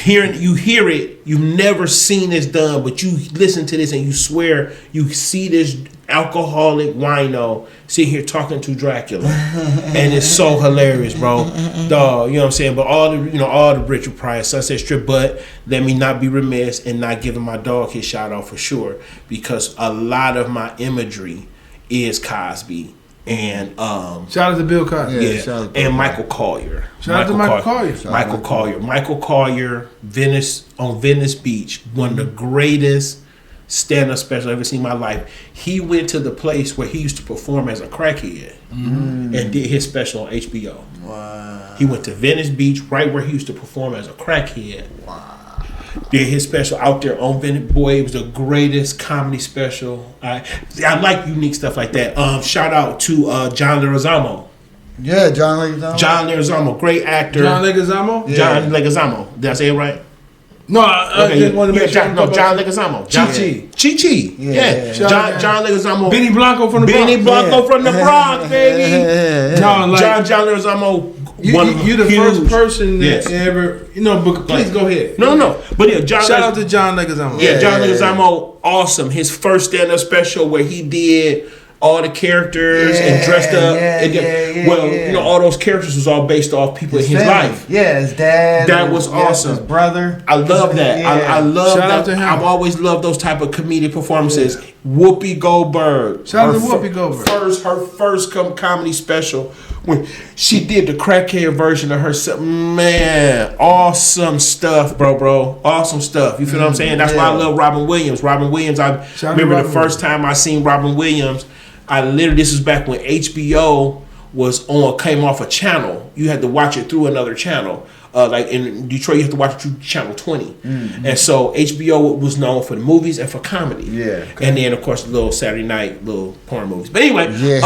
You hear it. You've never seen this done, but you listen to this and you swear you see this alcoholic wino sitting here talking to Dracula, and it's so hilarious, bro. Dog, you know what I'm saying? But all the Richard Pryor, Sunset Strip. But let me not be remiss in not giving my dog his shout out for sure, because a lot of my imagery is Cosby. And shout out to Bill Cosby. And Michael Collier. Shout out to Michael Collier. Michael Collier, Venice Beach, one of the greatest stand-up specials I've ever seen in my life. He went to the place where he used to perform as a crackhead and did his special on HBO. Wow. He went to Venice Beach, right where he used to perform as a crackhead. Wow. Did his special out there on Venice. Boy, it was the greatest comedy special. I like unique stuff like that. Shout out to John Leguizamo. Yeah, John Leguizamo. John Leguizamo, great actor. John Leguizamo? Yeah. John Leguizamo. Did I say it right? No, I just wanted to make sure. John Leguizamo. Chi-Chi. Yeah. John Leguizamo. Benny Blanco from the Bronx, baby. John Leguizamo. You the first person that ever, but please go ahead. No. But yeah, shout out to John Leguizamo. Yeah, John Leguizamo, awesome. His first stand-up special where he did all the characters and dressed up. All those characters was all based off people in his life. Yeah, his dad. That was awesome. His brother. I love that. Yeah. I love shout that. Out to him. I've always loved those type of comedic performances. Yeah. Whoopi Goldberg. Shout out to Whoopi Goldberg. Her first comedy special when she did the crackhead version of herself. Man, awesome stuff, bro. Awesome stuff. You feel what I'm saying? That's why I love Robin Williams. I remember the first time I seen Robin Williams. This was back when HBO came off a channel. You had to watch it through another channel. Like in Detroit, you have to watch it through channel 20. Mm-hmm. And so HBO was known for the movies and for comedy. Yeah. Okay. And then, of course, the little Saturday night, little porn movies. But anyway,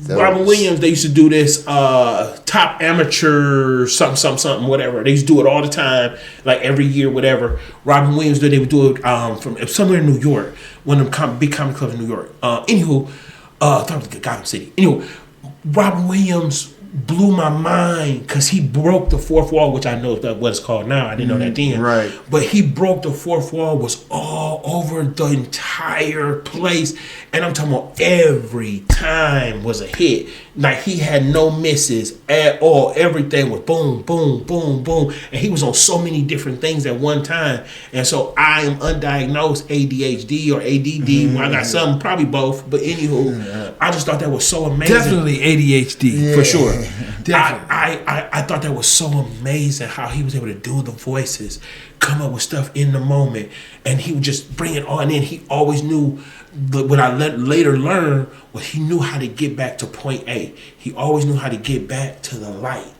Robin Williams, they used to do this top amateur something, whatever. They used to do it all the time, like every year, whatever. Robin Williams, they would do it from somewhere in New York, one of them big comedy clubs in New York. I thought it was Gotham City. Anyway, Robin Williams blew my mind because he broke the fourth wall, which I know that's what it's called now. I didn't know that then. Right. But he broke the fourth wall, was all over the entire place. And I'm talking about every time was a hit. Like he had no misses at all. Everything was boom, boom, boom, boom. And he was on so many different things at one time. And so I am undiagnosed ADHD or ADD. Well, I got some, probably both. But anywho, I just thought that was so amazing. Definitely ADHD. For sure. I thought that was so amazing how he was able to do the voices, come up with stuff in the moment, and he would just bring it on in. He always knew, but what I later learned was he knew how to get back to point A. He always knew how to get back to the light.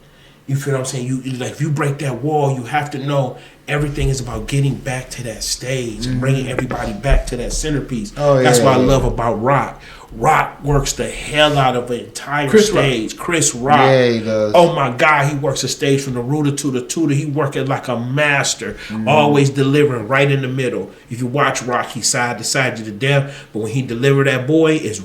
You feel what I'm saying? If you break that wall, you have to know everything is about getting back to that stage and bringing everybody back to that centerpiece. That's what I love about rock. Rock works the hell out of an entire stage. Chris Rock. Yeah, he does. Oh my God, he works the stage from the rooter to the tutor. He working like a master, always delivering right in the middle. If you watch Rock, he's side to side to the death, but when he deliver that boy, it's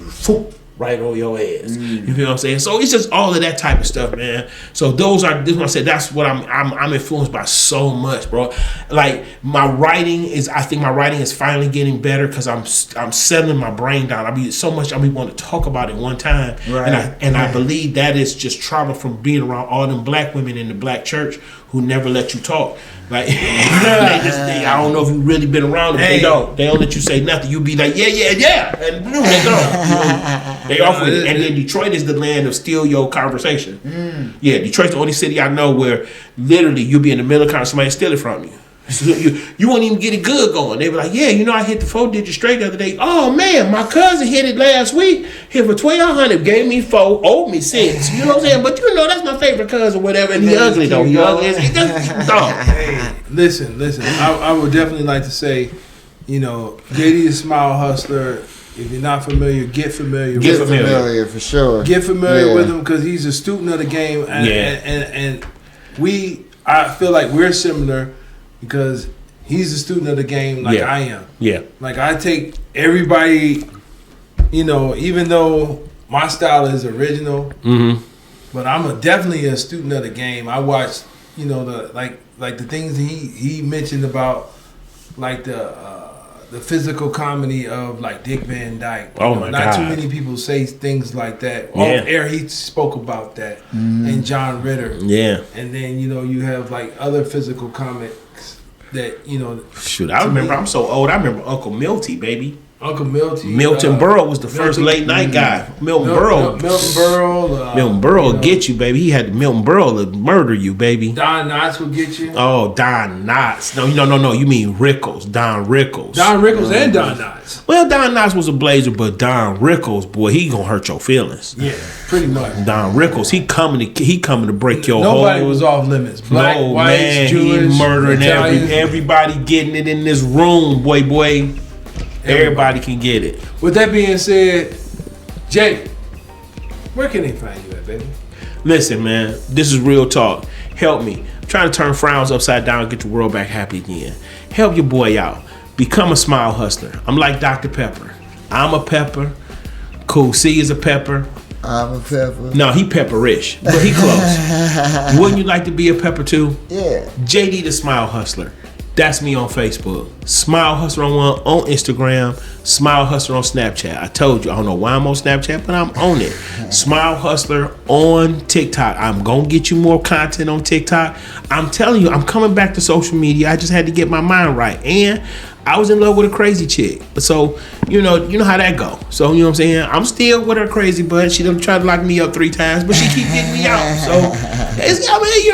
right on your ass. You feel what I'm saying? So it's just all of that type of stuff, man. So this is what I said. That's what I'm influenced by so much, bro. Like I think my writing is finally getting better because I'm settling my brain down. I be wanting to talk about it one time, right. and I believe that is just trauma from being around all them black women in the black church who never let you talk. Like I don't know if you really been around them. They don't let you say nothing. You be like yeah, and they go. They off with it. And then Detroit is the land of steal your conversation. Yeah, Detroit's the only city I know where literally you'll be in the middle of somebody steal it from you. So you won't even get it good going. They were like, yeah, I hit the 4-digit straight the other day. Oh man, my cousin hit it last week. Hit for 1,200, gave me 4, owed me 6. You know what I'm saying? But that's my favorite cousin or whatever. And he ugly though. He ugly. Hey, listen. I would definitely like to say, JD the Smile Hustler. If you're not familiar, get familiar. Get familiar for sure. Get familiar with him because he's a student of the game, and I feel like we're similar because he's a student of the game like I am. Yeah. Like I take everybody, even though my style is original, but I'm definitely a student of the game. I watch, the like the things he mentioned about like the physical comedy of like Dick Van Dyke. Oh my God. Not too many people say things like that. Off air, he spoke about that. And John Ritter. Yeah. And then, you have like other physical comics that, Shoot, I remember, I'm so old, I remember Uncle Milty, baby. Uncle Milty. Milton Berle was the first late night guy. Milton Berle will get you, baby. He had Milton Berle to murder you, baby. Don Knotts will get you. Oh, Don Knotts. No. You mean Rickles. Don Rickles. Don Rickles and Don Knotts. Well, Don Knotts was a blazer, but Don Rickles, boy, he gonna hurt your feelings. Yeah, pretty much. Don Rickles, he coming to break your whole. Nobody was off limits. Black, white, Jewish, he murdering Italian. everybody getting it in this room, boy. Everybody can get it. With that being said, Jay, where can they find you at, baby? Listen, man, this is real talk. Help me. I'm trying to turn frowns upside down and get the world back happy again. Help your boy out. Become a smile hustler. I'm like Dr. Pepper. I'm a pepper. Cool C is a pepper. I'm a pepper. No, he pepperish, but he close. Wouldn't you like to be a pepper too? Yeah. JD the Smile Hustler. That's me on Facebook. Smile Hustler on Instagram. Smile Hustler on Snapchat. I told you, I don't know why I'm on Snapchat, but I'm on it. Smile Hustler on TikTok. I'm going to get you more content on TikTok. I'm telling you, I'm coming back to social media. I just had to get my mind right. And I was in love with a crazy chick. So, you know how that go. So, you know what I'm saying? I'm still with her crazy, but she done tried to lock me up 3 times, but she keep getting me out. So,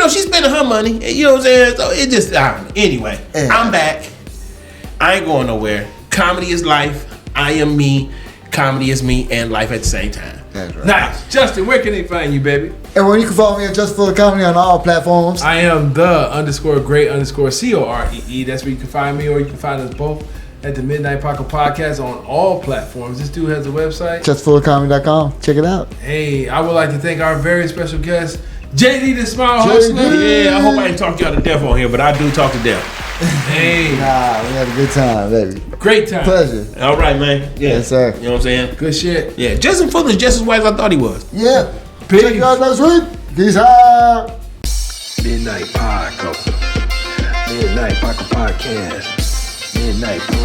she spending her money. You know what I'm saying? So, it just, anyway, I'm back. I ain't going nowhere. Comedy is life. I am me. Comedy is me and life at the same time. That's right. Nice. Justin, where can they find you, baby? Everyone, you can follow me at Justin Fuller Comedy on all platforms. I am the_great_COREE. That's where you can find me, or you can find us both at the Midnight Paco Podcast on all platforms. This dude has a website. JustinFullerComedy.com. Check it out. Hey, I would like to thank our very special guest, JD the Smile Hustler. Yeah, I hope I ain't talk y'all to death on here, but I do talk to death. Hey. Nah, we had a good time, baby. Great time. Pleasure. All right, man. Yeah. Yes, sir. You know what I'm saying? Good shit. Yeah, Justin Fuller's just as white as I thought he was. Yeah. Peace. Check you out next week. Peace out. Midnight Paco. Midnight Paco Podcast. Midnight Paco.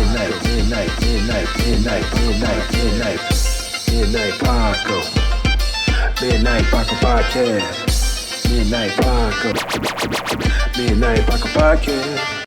Midnight Paco Podcast. Midnight Paco. Midnight Paco Podcast.